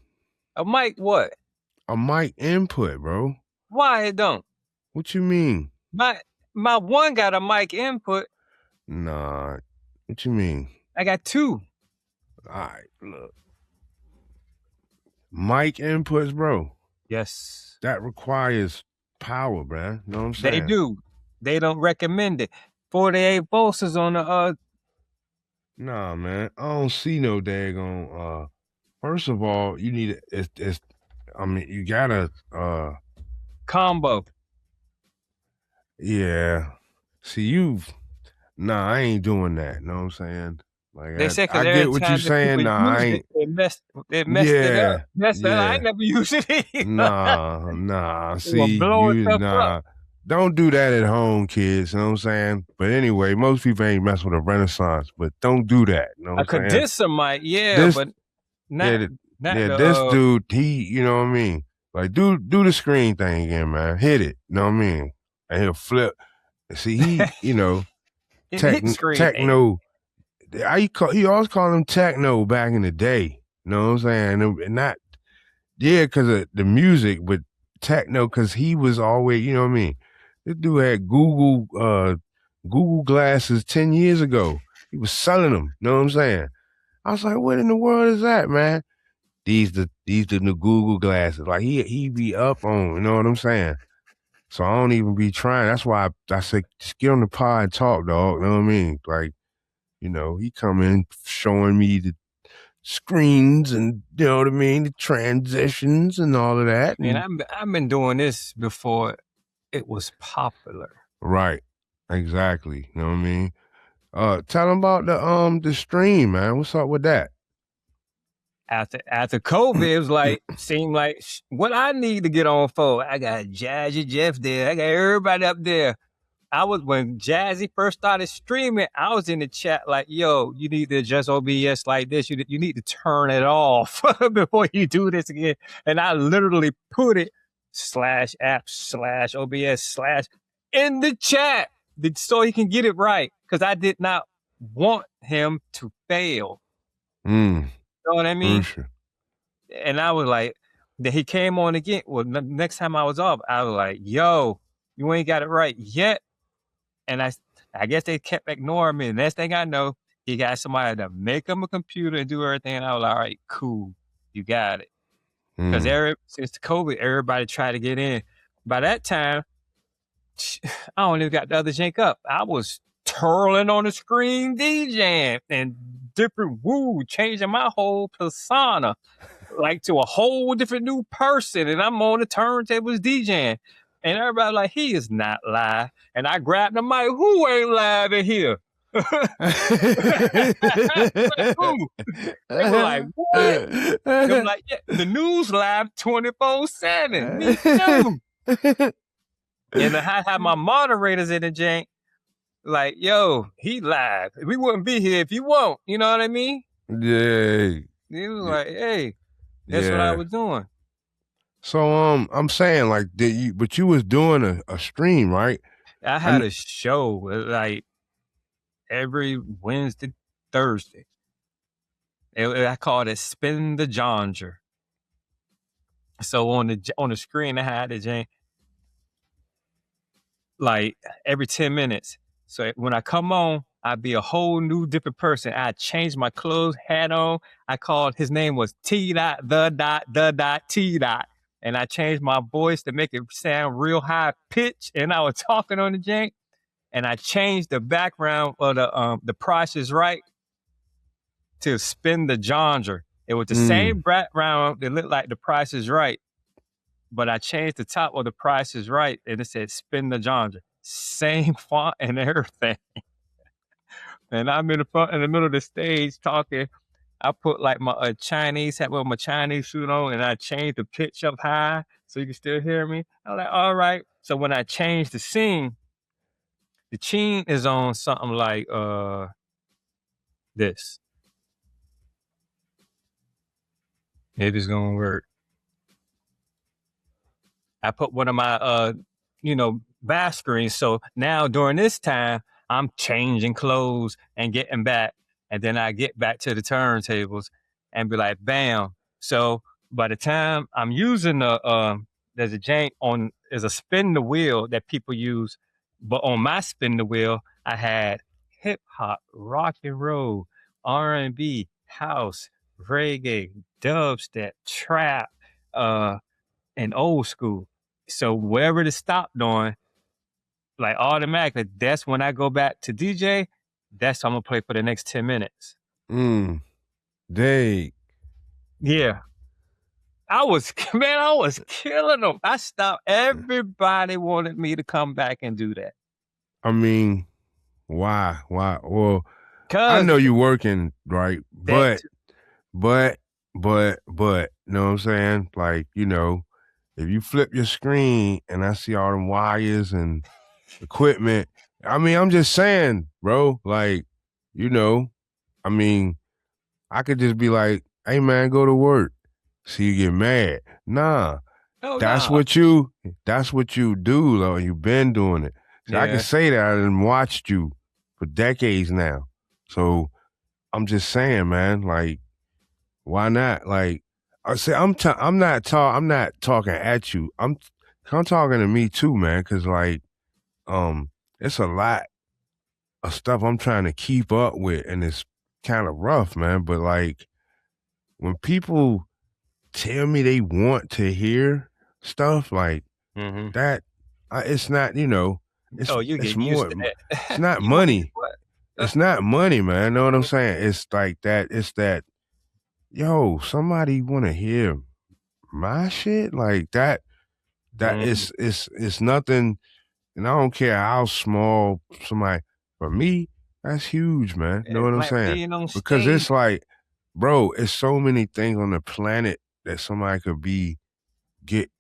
A mic what? A mic input, bro. Why it don't? What you mean? My my one got a mic input. Nah. What you mean? I got two. Alright, look. Mic inputs, bro. Yes. That requires power, man. You know what I'm They saying? do. They don't recommend it. 48 volts is on the Nah, man. I don't see no daggone. First of all, you need it's. I mean, you gotta. Combo. Yeah. See, you. Nah, I ain't doing that. Know what I'm saying? Like, They said I because every get what you time that saying. people Nah, I used it, ain't. it messed it up. Yeah, Messed it up. I ain't yeah. never used it either. Nah. It will See, blow you itself up. nah. Don't do that at home, kids. You know what I'm saying? But anyway, most people ain't messing with a Renaissance, but don't do that. You know what A I'm saying? condenser mic, yeah, This, but yeah, not not yeah. the This dude, you know what I mean? Like, do the screen thing again, man. Hit it. You know what I mean? And he'll flip. See, it hit the screen. Hey, techno. He always called him techno back in the day. You know what I'm saying? And not yeah, because of the music, but techno, because he was always, you know what I mean? This dude had Google glasses 10 years ago. He was selling them. You know what I'm saying? I was like, what in the world is that, man? These the new Google glasses. Like he be up on, you know what I'm saying? So I don't even be trying. That's why I say just get on the pod and talk, dog. You know what I mean? Like, he come in showing me the screens and you know what I mean, the transitions and all of that. man, And I've been doing this before it was popular. right, exactly. You know what I mean? Tell them about the stream, man. What's up with that? After COVID, it was like seemed like what I need to get on for. I got Jazzy Jeff there. I got everybody up there. I was when Jazzy first started streaming. I was in the chat like, "Yo, you need to adjust OBS like this. You need to turn it off before you do this again." And I literally put it /apps/OBS/ in the chat so he can get it right because I did not want him to fail. Mm, You know what I mean? crucial. And I was like, then he came on again. Well, next time I was off, I was like, "Yo, you ain't got it right yet." And I guess they kept ignoring me. Next thing I know, he got somebody to make him a computer and do everything. And I was like, all right, cool, you got it. Because Mm, since the COVID, everybody tried to get in. By that time, I don't even got the other jank up. I was twirling on the screen DJing and different changing my whole persona like to a whole different new person. And I'm on the turntables DJing. And everybody like, he is not live. And I grabbed the mic, who ain't live in here? Like, who? They were like, what? They were like, yeah, the news live 24/7. Me too. And I had my moderators in the jank, like, yo, he live. We wouldn't be here if you won't. You know what I mean? yeah, He was like, hey, that's what I yeah. was doing. So I'm saying like but you was doing a stream, right? I I had kn- a show like every Wednesday, Thursday. I called it Spin the Jonger. So on the screen, I had it like every 10 minutes. So when I come on, I'd be a whole new different person. I changed my clothes, hat on. I called his name was T dot the dot T dot. And I changed my voice to make it sound real high pitch. And I was talking on the jank. And I changed the background of the Price is Right to Spin the Jonger. It was the same mm, background that looked like the Price is Right, but I changed the top of the Price is Right and it said Spin the Jonger. Same font and everything. And I'm in the middle of the stage talking. I put like my Chinese hat with my Chinese suit on, and I changed the pitch up high so you can still hear me. I'm like, all right. So when I changed the scene, the scene is on something like this. Maybe it's gonna work. I put one of my back screens. So now during this time, I'm changing clothes and getting back. And then I get back to the turntables and be like, bam. So by the time I'm using there's a jank on, there's a spin the wheel that people use. But on my spin the wheel, I had hip hop, rock and roll, R&B, house, reggae, dubstep, trap, and old school. So wherever it stopped on, like automatically, that's when I go back to DJ. That's what I'm gonna play for the next 10 minutes. Dang. Yeah. I was killing them. I stopped. Everybody wanted me to come back and do that. I mean, why? Why? Well, I Cause know you working, right? that But, know what I'm saying? Like, if you flip your screen and I see all them wires and equipment, I mean, I'm just saying, bro, like, you know, I mean, I could just be like, hey man, go to work. So you get mad. Nah. oh That's no. what you that's what you do, though. You've been doing it. So I can Yeah. say that I done watched you for decades now. So I'm just saying, man, like, why not? Like, I say I'm not talking at you. I'm talking to me too, man, because like it's a lot of stuff I'm trying to keep up with, and it's kind of rough, man. But like when people tell me they want to hear stuff like Mm-hmm. that, it's not, Oh, you it's get used more, to it's that. not You want me money. what? It's not money, man. Know what I'm saying? It's like that. It's that. Yo, somebody want to hear my shit like that. That Mm, it's nothing, and I don't care how small somebody. For me, that's huge, man. Know it's what I'm like saying? being on Because stage. it's like, bro, it's so many things on the planet that somebody could get,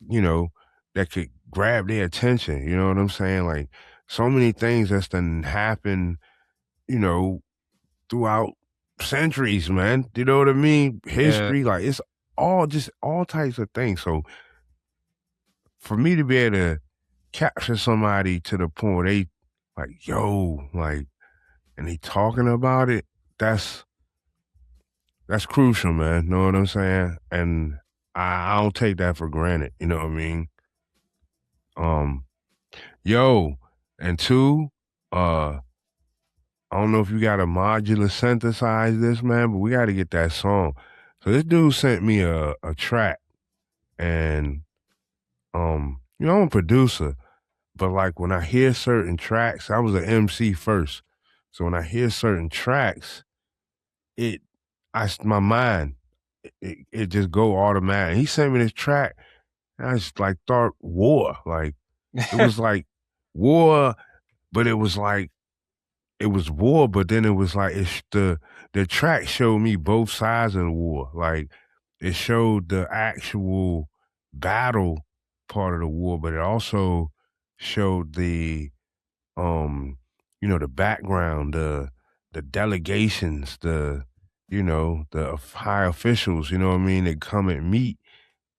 you know, that could grab their attention. You know what I'm saying? Like so many things that's done happen, you know, throughout centuries, man. You know what I mean? Yeah. History, like it's all types of things. So for me to be able to capture somebody to the point where they like, yo, like, and they talking about it, that's crucial, man. Know what I'm saying? And I don't take that for granted. You know what I mean? Um, yo, and two, I don't know if you got a modular synthesize this, man, but we got to get that song. So this dude sent me a track, and I'm a producer, but like when I hear certain tracks, I was an MC first. So when I hear certain tracks, it my mind it just go automatic. He sent me this track, and I just like thought war, like it was like war, but it was war, but then it was like it's the track showed me both sides of the war. Like it showed the actual battle part of the war, but it also showed the the background, the delegations, the high officials, you know what I mean, that come and meet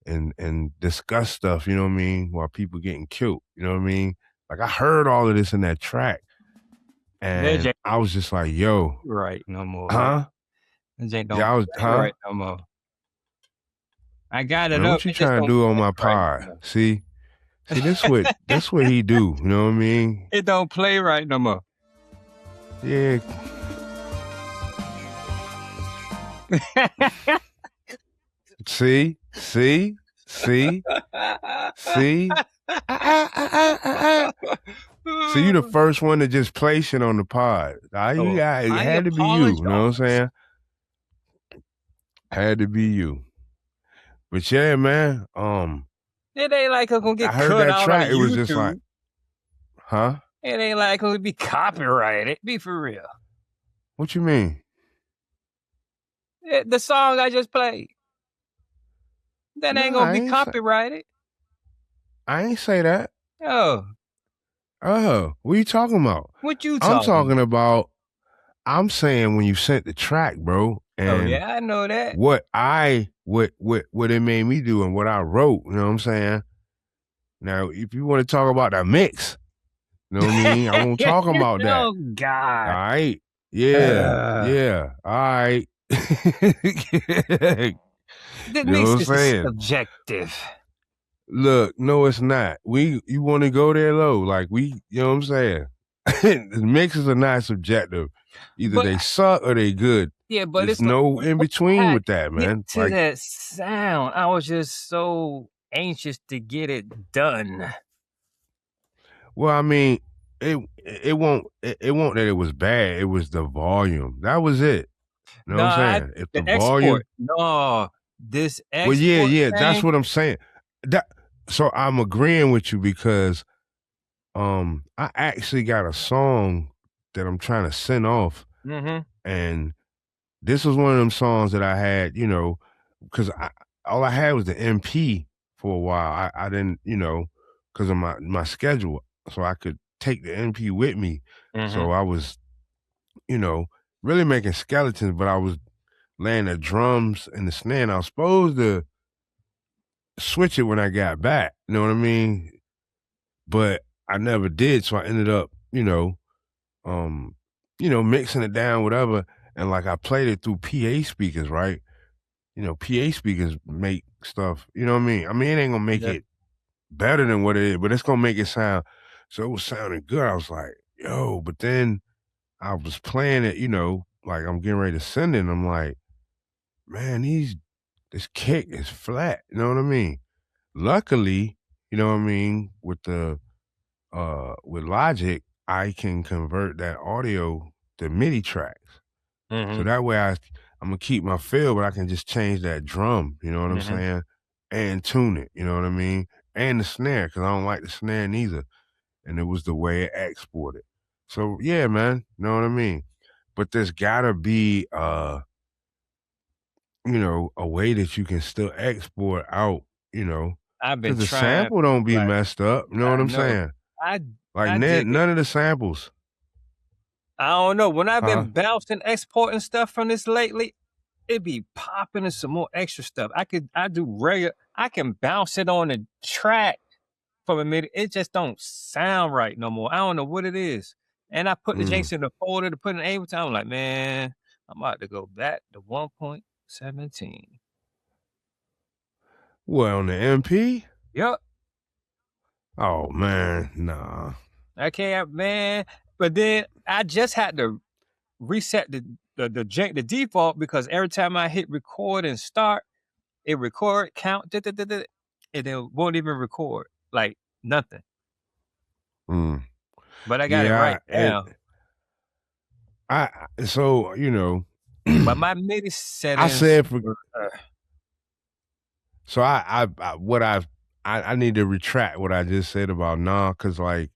and discuss stuff, you know what I mean, while people getting killed, you know what I mean? Like I heard all of this in that track, That and ain't I was just like, yo, right no more, man. huh? That ain't Yeah, don't I was, play huh? right no more. I got it Man, up. what you It just trying to don't do on play my right pod? no more. See, that's what he do. You know what I mean? It don't play right no more. Yeah. See. See. So you the first one to just place it on the pod. Oh, It I had to be you. You know what I'm apologize. saying? Had to be you. But yeah, man. It ain't like it's gonna I get heard cut that out on track. It was just like, YouTube. huh? It ain't like it's gonna be copyrighted. Be for real. What you mean? The song I just played, that No, ain't gonna be copyrighted. I ain't say that. Oh, Oh, what are you talking about? what you I'm talking talking about? about. I'm saying when you sent the track, bro, Oh and yeah, I know that. what it made me do and what I wrote. You know what I'm saying? Now, if you want to talk about the mix, you know what I mean? I won't talk about that. Oh All God. right. Yeah. Uh, Yeah. All right. the You know what mix I'm is saying? subjective. Look, no, it's not. You want to go there low. Like you know what I'm saying? The mixes are not subjective. Either But they suck or they good. yeah, but There's it's like no in between how to with that, get man. to Like, that sound. I was just so anxious to get it done. well, I mean, it won't that it was bad. It was the volume. That was it. You know what No, I'm I saying? If the the volume, export. No, this well, yeah, export yeah, that's thing. what I'm saying. That so I'm agreeing with you because I actually got a song that I'm trying to send off, Mhm, and this was one of them songs that I had, because all I had was the MP for a while. I didn't, because of my schedule, so I could take the MP with me. mhm, So I was, you know, really making skeletons, but I was laying the drums and the snare. And I was supposed to switch it when I got back. You know what I mean? But I never did, so I ended up, um, mixing it down, whatever. And like I played it through PA speakers, right? PA speakers make stuff, you know what I mean? I mean, it ain't gonna make yeah, it better than what it is, but it's gonna make it sound so it was sounding good. I was like, yo, but then I was playing it, like I'm getting ready to send it, and I'm like, man, this kick is flat, you know what I mean? Luckily, you know what I mean, with Logic, I can convert that audio to MIDI tracks. So mhm, that way I'm gonna keep my feel, but I can just change that drum, you know what I'm mhm. saying? And tune it, you know what I mean? And the snare, because I don't like the snare neither. And it was the way it exported. So yeah, man, you know what I mean? But there's gotta be a way that you can still export out, you know, I've been because the trying sample don't be like messed up. You know what I I'm know. saying? I Like I dig it. none of the samples, I don't know. When I've huh? been bouncing, exporting stuff from this lately, it be popping and some more extra stuff. I do regular. I can bounce it on the track from a minute. It just don't sound right no more. I don't know what it is. And I put the Mm. jinx in the folder to put in Ableton. I'm like, man, I'm about to go back to 1.17. Well, on the MP? Yep. Oh man, nah. I can't, man. But then I just had to reset the default because every time I hit record and start, it record count, and it won't even record like nothing. Mm. But I got it Yeah, right now. so But my MIDI I settings said for were, so I need to retract what I just said about nah, because like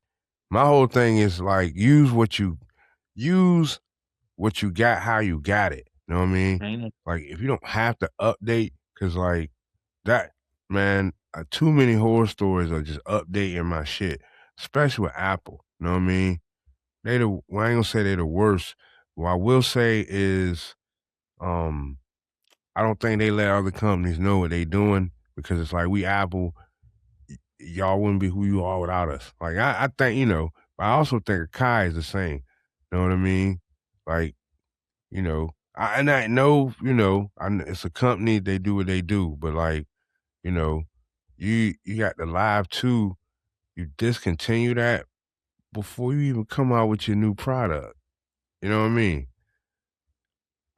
my whole thing is like use what you got how you got it. You know what I mean? mhm. Like if you don't have to update, because like that man, too many horror stories are just updating my shit, especially with Apple. You know what I mean? Well, I ain't gonna say they're the worst. What I will say is, um, I don't think they let other companies know what they doing because it's like we Apple, y'all wouldn't be who you are without us. Like I think but I also think Kai is the same. You know what I mean? Like and I know it's a company. They do what they do, but like you know, you got the live too. You discontinue that before you even come out with your new product. You know what I mean?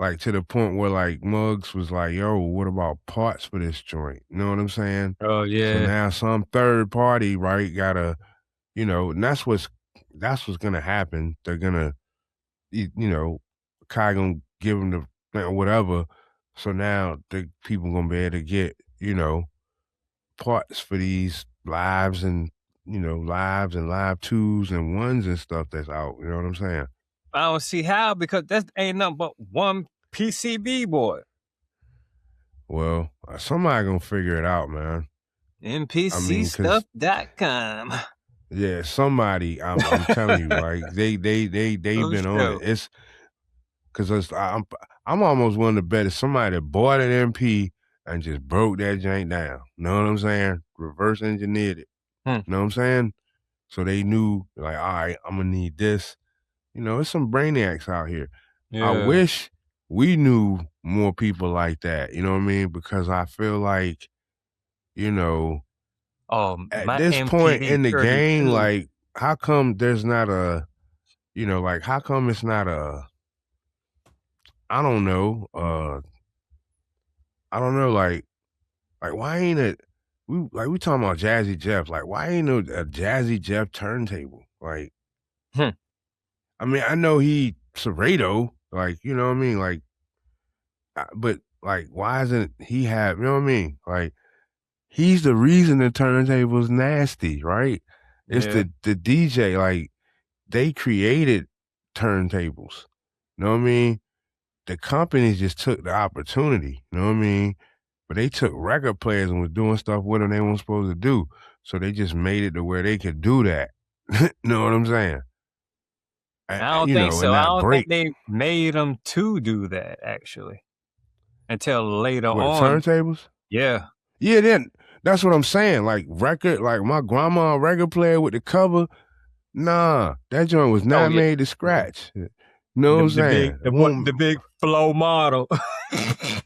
Like to the point where like Muggs was like, "Yo, what about parts for this joint?" You know what I'm saying? Oh So yeah. now some third party, right, gotta, and that's what's gonna happen. They're gonna, Kai gonna give them the whatever. So now the people gonna be able to get, parts for these lives and live twos and ones and stuff that's out. You know what I'm saying? I don't see how because that ain't nothing but one PCB boy. Well, somebody gonna figure it out, man. I mean, cause NPCstuff.com. yeah, somebody. I'm telling you, like they've Oh been on show. it. It's because I'm almost willing to bet it's somebody that bought an MP and just broke that jank down. Know what I'm saying? Reverse engineered it. Hmm. Know what I'm saying? So they knew, like, all right, I'm gonna need this. There's some brainiacs out here. I Yeah. wish we knew more people like that. You know what I mean? Because I feel like, you know, Oh, at my this point MPD in the game, 32. like, how come there's not like, how come it's not I don't know, I don't know, like why ain't it, we talking about Jazzy Jeff, like, why ain't no a Jazzy Jeff turntable? Like, Hmm. I mean, I know he Serrato, like, you know what I mean? Like, but like, why isn't he have, you know what I mean? Like, he's the reason the turntable's nasty, right? It's Yeah. the DJ, like, they created turntables. You know what I mean? The companies just took the opportunity, you know what I mean? But they took record players and was doing stuff with them they weren't supposed to do. So they just made it to where they could do that. You know what I'm saying? I don't You think know, and so. I not don't think break. they made them to do that actually until later What, the on. turntables? Yeah. Yeah, then that's what I'm saying. Like record, like my grandma record player with the cover. Nah, that joint was Oh not yeah. made to Yeah. scratch. You know what I'm saying? It The won't. big flow model.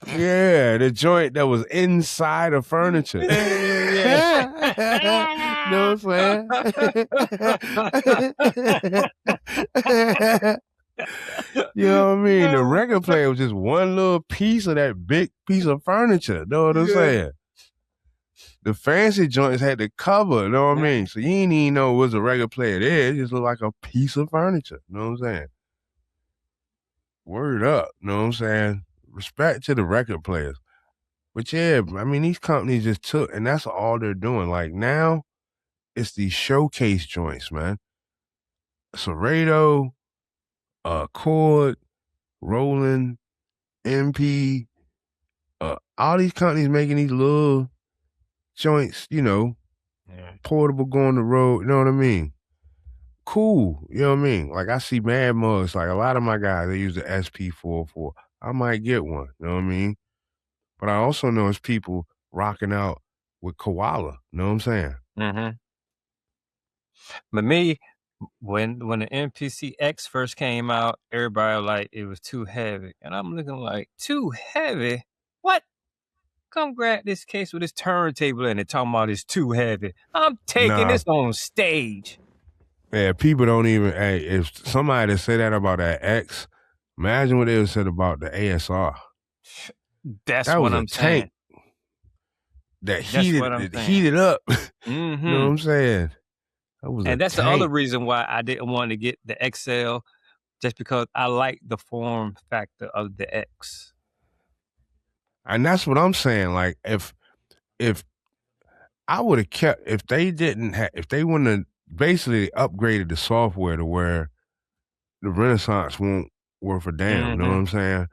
Yeah, the joint that was inside of furniture. Yeah. Know what I'm saying? You know what I mean? The record player was just one little piece of that big piece of furniture. Know what I'm Yeah. saying? The fancy joints had the cover, you know what I mean? So you ain't even know it was a record player there. It just looked like a piece of furniture. You know what I'm saying? Word up. You know what I'm saying? Respect to the record players. But yeah, I mean, these companies just took, and that's all they're doing. Like now, it's these showcase joints, man. Serrato, Chord, Roland, MP, all these companies making these little joints, you know, Yeah. portable going the road. You know what I mean? Cool. You know what I mean? Like I see Mad Mugs, like a lot of my guys, they use the SP44. I might get one. You know what I mean? But I also know it's people rocking out with Koala. You know what I'm saying? Mhm. But me, when the MPC X first came out, everybody like it was too heavy, and I'm looking like too heavy. What? Come grab this case with this turntable in it. Talking about it's too heavy. I'm taking Nah, this on stage. yeah, people don't even. Hey, if somebody to say that about that X, imagine what they would said about the ASR. That's That what was a I'm saying. tank that That's what I'm heated saying. heated up. You know what Hmm. I'm saying? That was a And that's the other tank. reason why I didn't want to get the XL, just because I like the form factor of the X. And that's what I'm saying. Like if I would have kept if they didn't have if they wouldn't have basically upgraded the software to where the Renaissance won't worth a damn. You know what Hmm. I'm saying?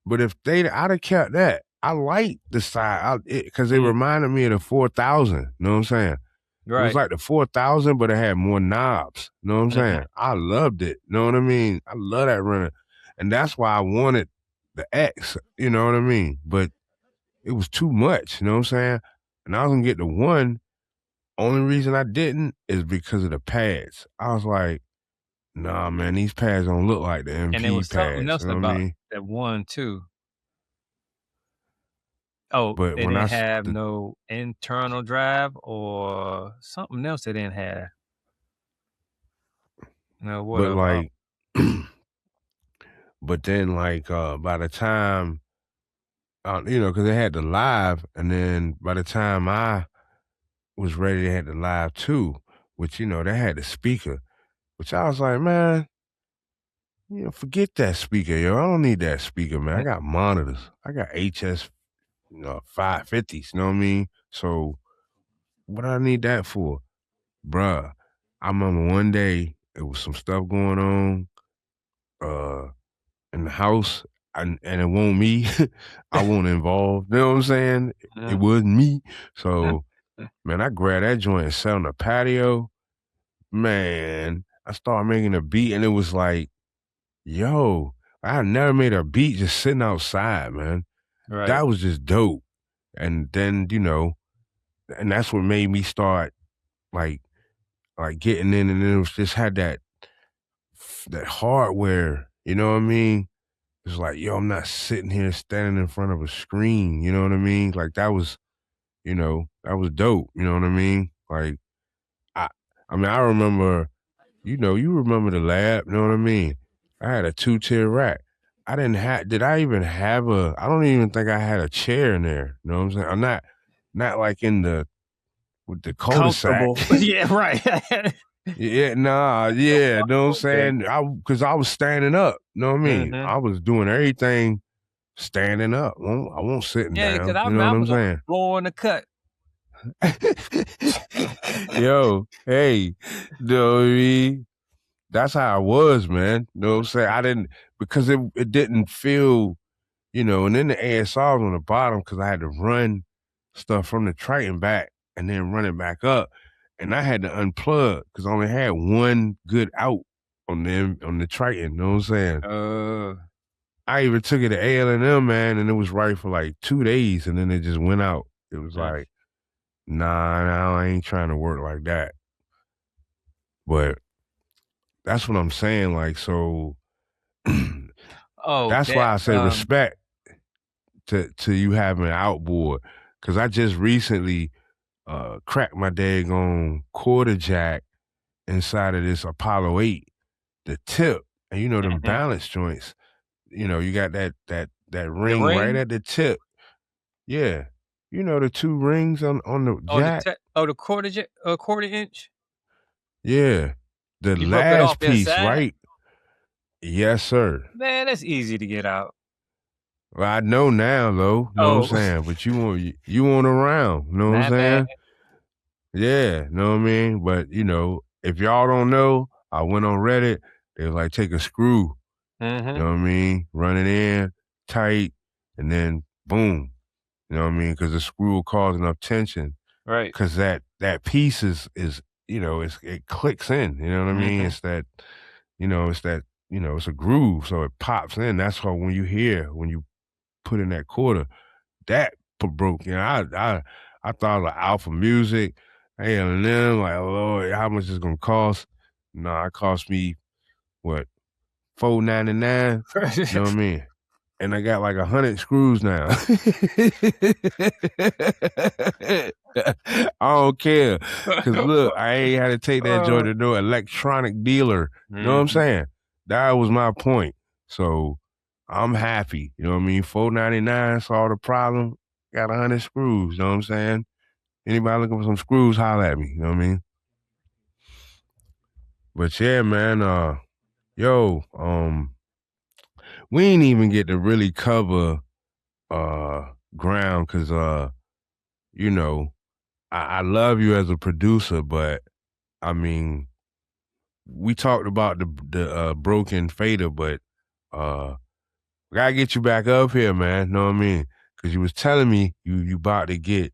But if I'd have kept that. I like the side because it Mm, reminded me of the 4000. You know what I'm saying? It was right. like the 4000, but it had more knobs. You know what I'm Hmm. saying? I loved it. You know what I mean? I love that runner. And that's why I wanted the X. You know what I mean? But it was too much. You know what I'm saying? And I was going to get the one. Only reason I didn't is because of the pads. I was like, nah, man, these pads don't look like the And there MP was something pads. You else know what I about mean? that one too. Oh, But they when I, didn't have no internal drive or something else they didn't have. No, what but up? like, but then like, by the time, you know, because they had the live, and then by the time I was ready, they had the live too, which, you know, they had the speaker, which I was like, man, you know, forget that speaker, yo. I don't need that speaker, man. I got monitors. I got HS, 550s, you know what I mean? So what I need that for? Bruh, I remember one day it was some stuff going on uh in the house and it wasn't me. I wasn't involved. You know what I'm saying? It Yeah. wasn't me. So man, I grabbed that joint and sat on the patio. Man, I started making a beat and it was like, yo, I had never made a beat just sitting outside, man. Right. That was just dope. And then, you know, and that's what made me start like getting in, and then it was just had that hardware, you know what I mean? It's like, yo, I'm not sitting here standing in front of a screen, you know what I mean? Like that was, that was dope, you know what I mean? Like I I mean, I remember, you remember the lab, you know what I mean? I had a two-tier rack. I didn't have did I even have I don't even think I had a chair in there, you know what I'm saying? I'm not like in the with the cul-de-sac. Comfortable. Yeah, right. Yeah, nah, Don't yeah, walk know what I'm over there. saying? Cause I was standing up, know what I mean? Mhm. I was doing everything standing up. I won't sitting Yeah, because down, I you know remember I what I'm was on the saying? floor in the cut. Yo, hey, know what I mean? That's how I was, man. Know what I'm saying? I didn't because it didn't feel, and then the ASR was on the bottom because I had to run stuff from the Triton back and then run it back up. And I had to unplug because I only had one good out on the Triton, you know what I'm saying? Uh, I even took it to AL&M, man, and it was right for like 2 days and then it just went out. It was mm. like, nah, I ain't trying to work like that. But that's what I'm saying. Like, so Oh, that's that, why I say respect to you having an outboard. Cause I just recently cracked my daggone quarter jack inside of this Apollo 8, the tip. And them mhm. balance joints, you got that The ring right ring? at the tip. Yeah. The two rings on the On the jack. the quarter inch? Yeah. The You broke it off last piece, inside? right? Yes, sir. Man, that's easy to get out. Well, I know now though, know what I'm Oh, saying? But you want around, know what I'm my bad. saying? Yeah, know what I mean? But if y'all don't know, I went on Reddit, they was like take a screw, you Mhm. know what I mean? Run it in tight and then boom. You know what I mean? Because the screw will cause enough tension. Right. Because that piece is it clicks in. You know what I mean? Mhm. It's that it's that it's a groove, so it pops in. That's why when you put in that quarter, that broke. I thought of Alpha Music, A&M, like Lord, how much is gonna cost? No, it cost me what $4.99. You know what I mean? And I got like 100 screws now. I don't care. Cause look, I ain't had to take that joint Uh, to no electronic dealer. You know what I'm mhm. saying? That was my point. So I'm happy. You know what I mean? $4.99 solved the problem. Got 100 screws. You know what I'm saying? Anybody looking for some screws, holler at me. You know what I mean? But yeah, man, yo, we ain't even get to really cover ground because you know, I love you as a producer, but I mean, we talked about the broken fader, but uh we gotta get you back up here, man. Know what I mean? Cause you was telling me you about to get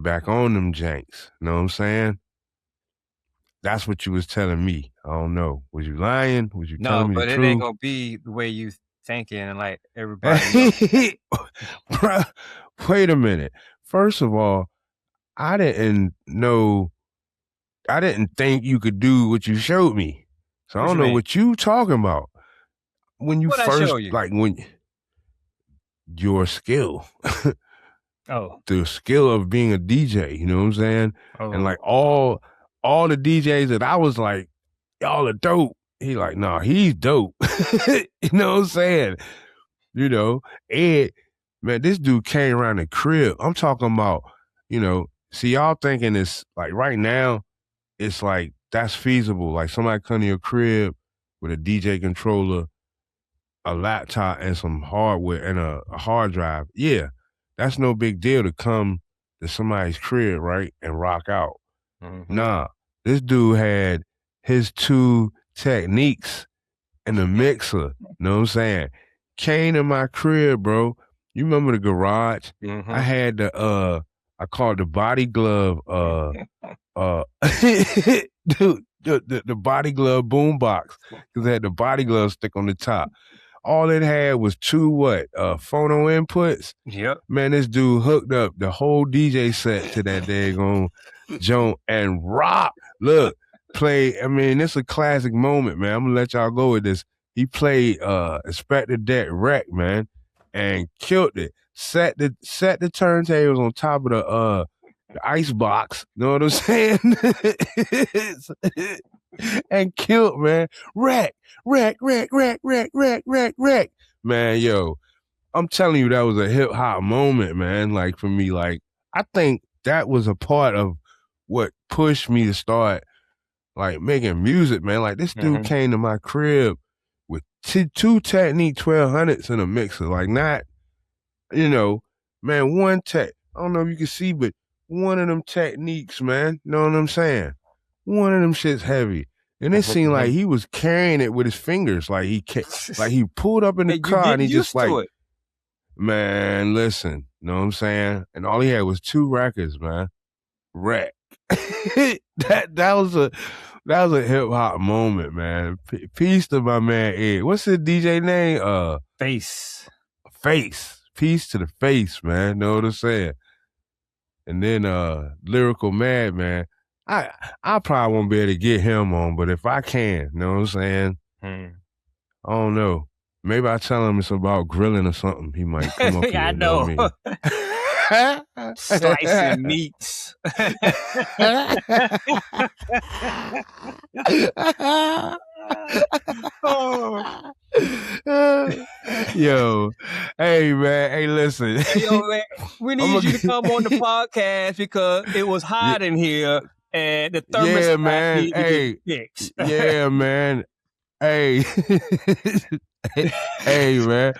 back on them janks. Know what I'm saying? That's what you was telling me. I don't know. Was you lying? Was you telling No, me the but it ain't truth? gonna be the way you thinking and like everybody else. Bruh, wait a minute. First of all, I didn't know I didn't think you could do what you showed me. So I What don't you know mean? what you talking about. When you What I show first you? when your skill, Oh. the skill of being a DJ, you know what I'm saying? And Oh. like all the DJs that I was like, y'all are dope. He like, nah, he's dope. You know what I'm saying? You know, Ed, man, this dude came around the crib. I'm talking about, see y'all thinking it's like right now, it's like that's feasible. Like somebody come to your crib with a DJ controller, a laptop, and some hardware and a hard drive. Yeah, that's no big deal to come to somebody's crib, right, and rock out. Mhm. Nah, this dude had his two techniques and the mixer. Know what I'm saying? Came to my crib, bro. You remember the garage? I Mhm. had I called the body glove dude, the body glove boom box because it had the body glove stick on the top. All it had was two phono inputs. Yep. Man, this dude hooked up the whole DJ set to that daggone joint and rock. Look, play. I mean, it's a classic moment, man. I'm gonna let y'all go with this. He played Inspector Deck Wreck, man, and killed it. Set the turntables on top of the ice box. You know what I'm saying? And killed, man. Wreck, wreck, wreck, wreck, wreck, wreck, wreck, wreck. Man, yo, I'm telling you, that was a hip hop moment, man. Like for me, like I think that was a part of what pushed me to start like making music, man. Like this dude Mm-hmm. came to my crib with two Technique 1200s in a mixer. Like not, you know, man, one tech. I don't know if you can see, but one of them techniques, man. Know what I'm saying? One of them shit's heavy. And it seemed like he was carrying it with his fingers. Like like he pulled up in the And you car get and he just used like, to it. man, listen, know what I'm saying? And all he had was 2 records, man. Wreck. that was a hip hop moment, man. Peace to my man Ed. What's his DJ name? Face. Face. Peace to the face, man. Know what I'm saying? And then Lyrical Madman. I probably won't be able to get him on, but if I can, know what I'm saying? I don't know. Maybe I tell him it's about grilling or something. He might come up here. I know know. what I mean? Slicing meats. Oh. Yo, hey man, hey listen. Hey, yo, man, we need you to come on the podcast because it was hot in here and the thermostat man. need to get fixed. Yeah, man. Hey, hey, man.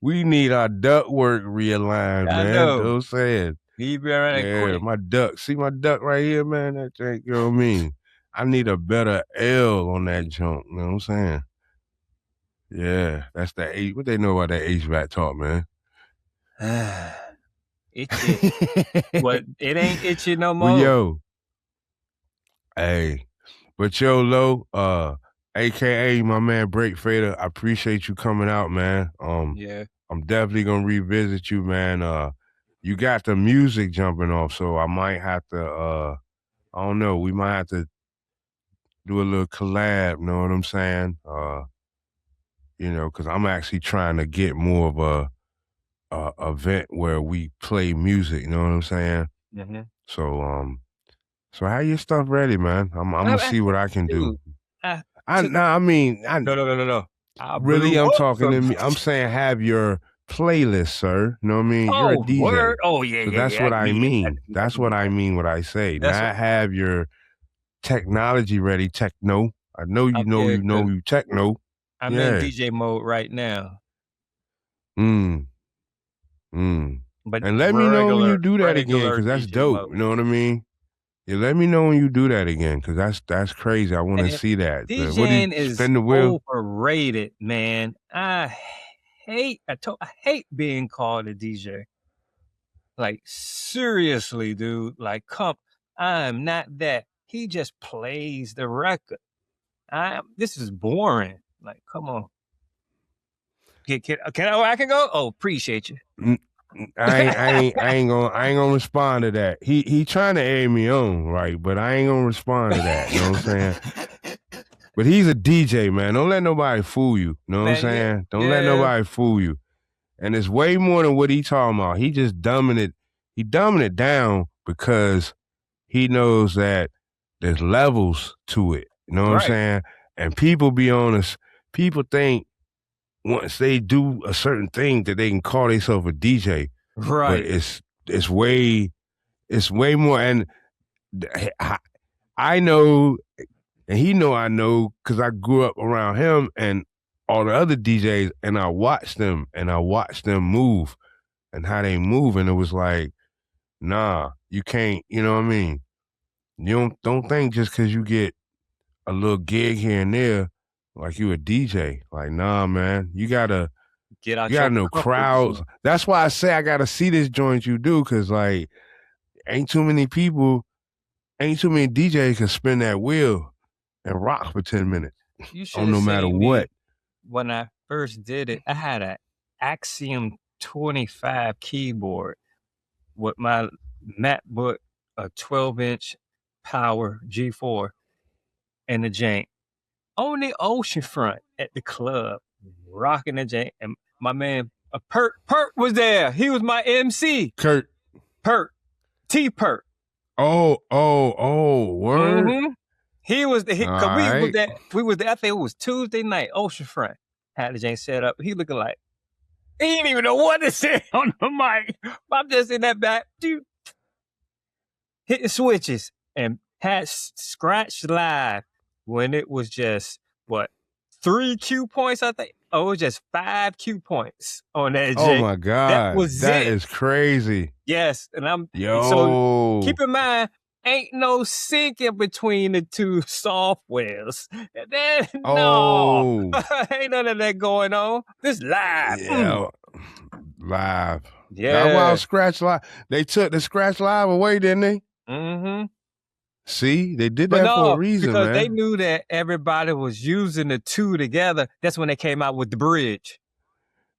We need our ductwork realigned, I man. know. You know what I'm saying? He be around quick. My duck. See my duck right here, man? That thing, you know what I mean? I need a better L on that junk. You know what I'm saying? Yeah, that's the H. What they know about that HVAC talk, man? Itchy. What? It ain't itchy no more. Well, yo. Hey. But yo, Lo, AKA my man Break Fader, I appreciate you coming out, man. Yeah. I'm definitely gonna revisit you, man. You got the music jumping off, so I might have to I don't know, we might have to do a little collab, know what I'm saying? You know, because I'm actually trying to get more of a event where we play music, you know what I'm saying? Mm-hmm. So have your stuff ready, man. I'm gonna see what I can do. No. Really, I'm talking to me. I'm saying have your playlist, sir. You know what I mean? You're a DJ. Word. Oh, yeah, so yeah, that's yeah. what I mean. That's what I mean. What I say. Not have your technology ready. Techno. I know you know you techno. I'm in DJ mode right now. But and let me know when you do that again, because that's dope. Mode. You know what I mean? Yeah, let me know when you do that again, because that's crazy. I want to see that. DJing is overrated, man. I hate being called a DJ. Like, seriously, dude. Like, I'm not that. He just plays the record. This is boring. Like, come on. I can go? Oh, appreciate you. I ain't gonna respond to that. He trying to egg me on, right? But I ain't gonna respond to that. You know what I'm saying? But he's a DJ, man. Don't let nobody fool you. You know what I'm saying? Don't let nobody fool you. And it's way more than what he talking about. He just dumbing it down because he knows that there's levels to it. You know what I'm saying? And people be honest. People think once they do a certain thing that they can call themselves a DJ. Right. But it's way more. And I know, and he know I know, because I grew up around him and all the other DJs, and I watched them move and how they move. And it was like, nah, you can't, you know what I mean? You don't think just because you get a little gig here and there, like you a DJ. Like, nah, man, you gotta know crowds. That's why I say I gotta see this joint you do, because like ain't too many DJs can spin that wheel and rock for 10 minutes. You should no matter what. When I first did it, I had an Axiom 25 keyboard with my MacBook, a 12-inch power G4, and the jank on the oceanfront at the club, rocking the jank. And my man Pert was there. He was my MC. Pert. T-Pert. Oh, word. Mm-hmm. He was the we was there. I think it was Tuesday night, oceanfront. Had the jank set up. He looking like he didn't even know what to say on the mic. I'm just in that back, dude, hitting switches. And had Scratch Live when it was just what 3 Q points, I think. Oh, it was just 5 Q points on that Oh J. my That God, was that it. is crazy. Yes, and so Yo. keep in mind, ain't no sync in between the two softwares. No, Oh. ain't none of that going on. This live. Yeah. Live. That's why Yeah. Scratch Live. They took the Scratch Live away, didn't they? Mm-hmm. See, they did But that for a no, reason, because they man. knew that everybody was using the two together. That's when they came out with the bridge.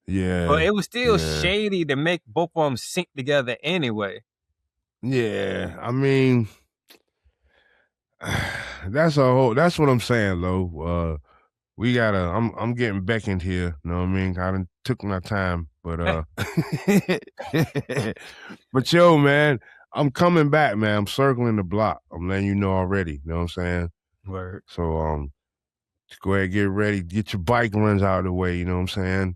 But Yeah. it was still Yeah. shady to make both of them sync together anyway. Yeah. I mean, that's what I'm saying, Lo. We gotta I'm getting beckoned here, you know what I mean? I done took my time, but but yo, man, I'm coming back, man. I'm circling the block. I'm letting you know already, you know what I'm saying? Word. So just go ahead, get ready, get your bike runs out of the way, you know what I'm saying?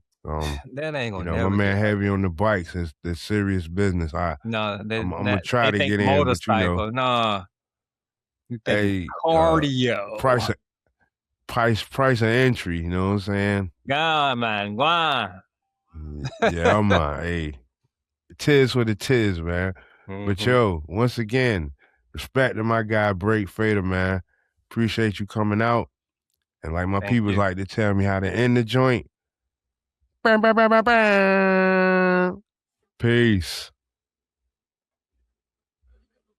That ain't You gonna know, my never man get right. heavy on the bikes is serious business. No, I'm gonna try they to think get in, but motorcycle. No, you thinking hey, cardio. price of price of entry, you know what I'm saying? God, man, wow. Yeah, I'm hey, tis what it is, man. But Mm-hmm. yo, once again, respect to my guy Break Fader, man. Appreciate you coming out. And like my Thank peoples you. like to tell me how to end the joint. Bam, bam, bam, bam, bam. Peace.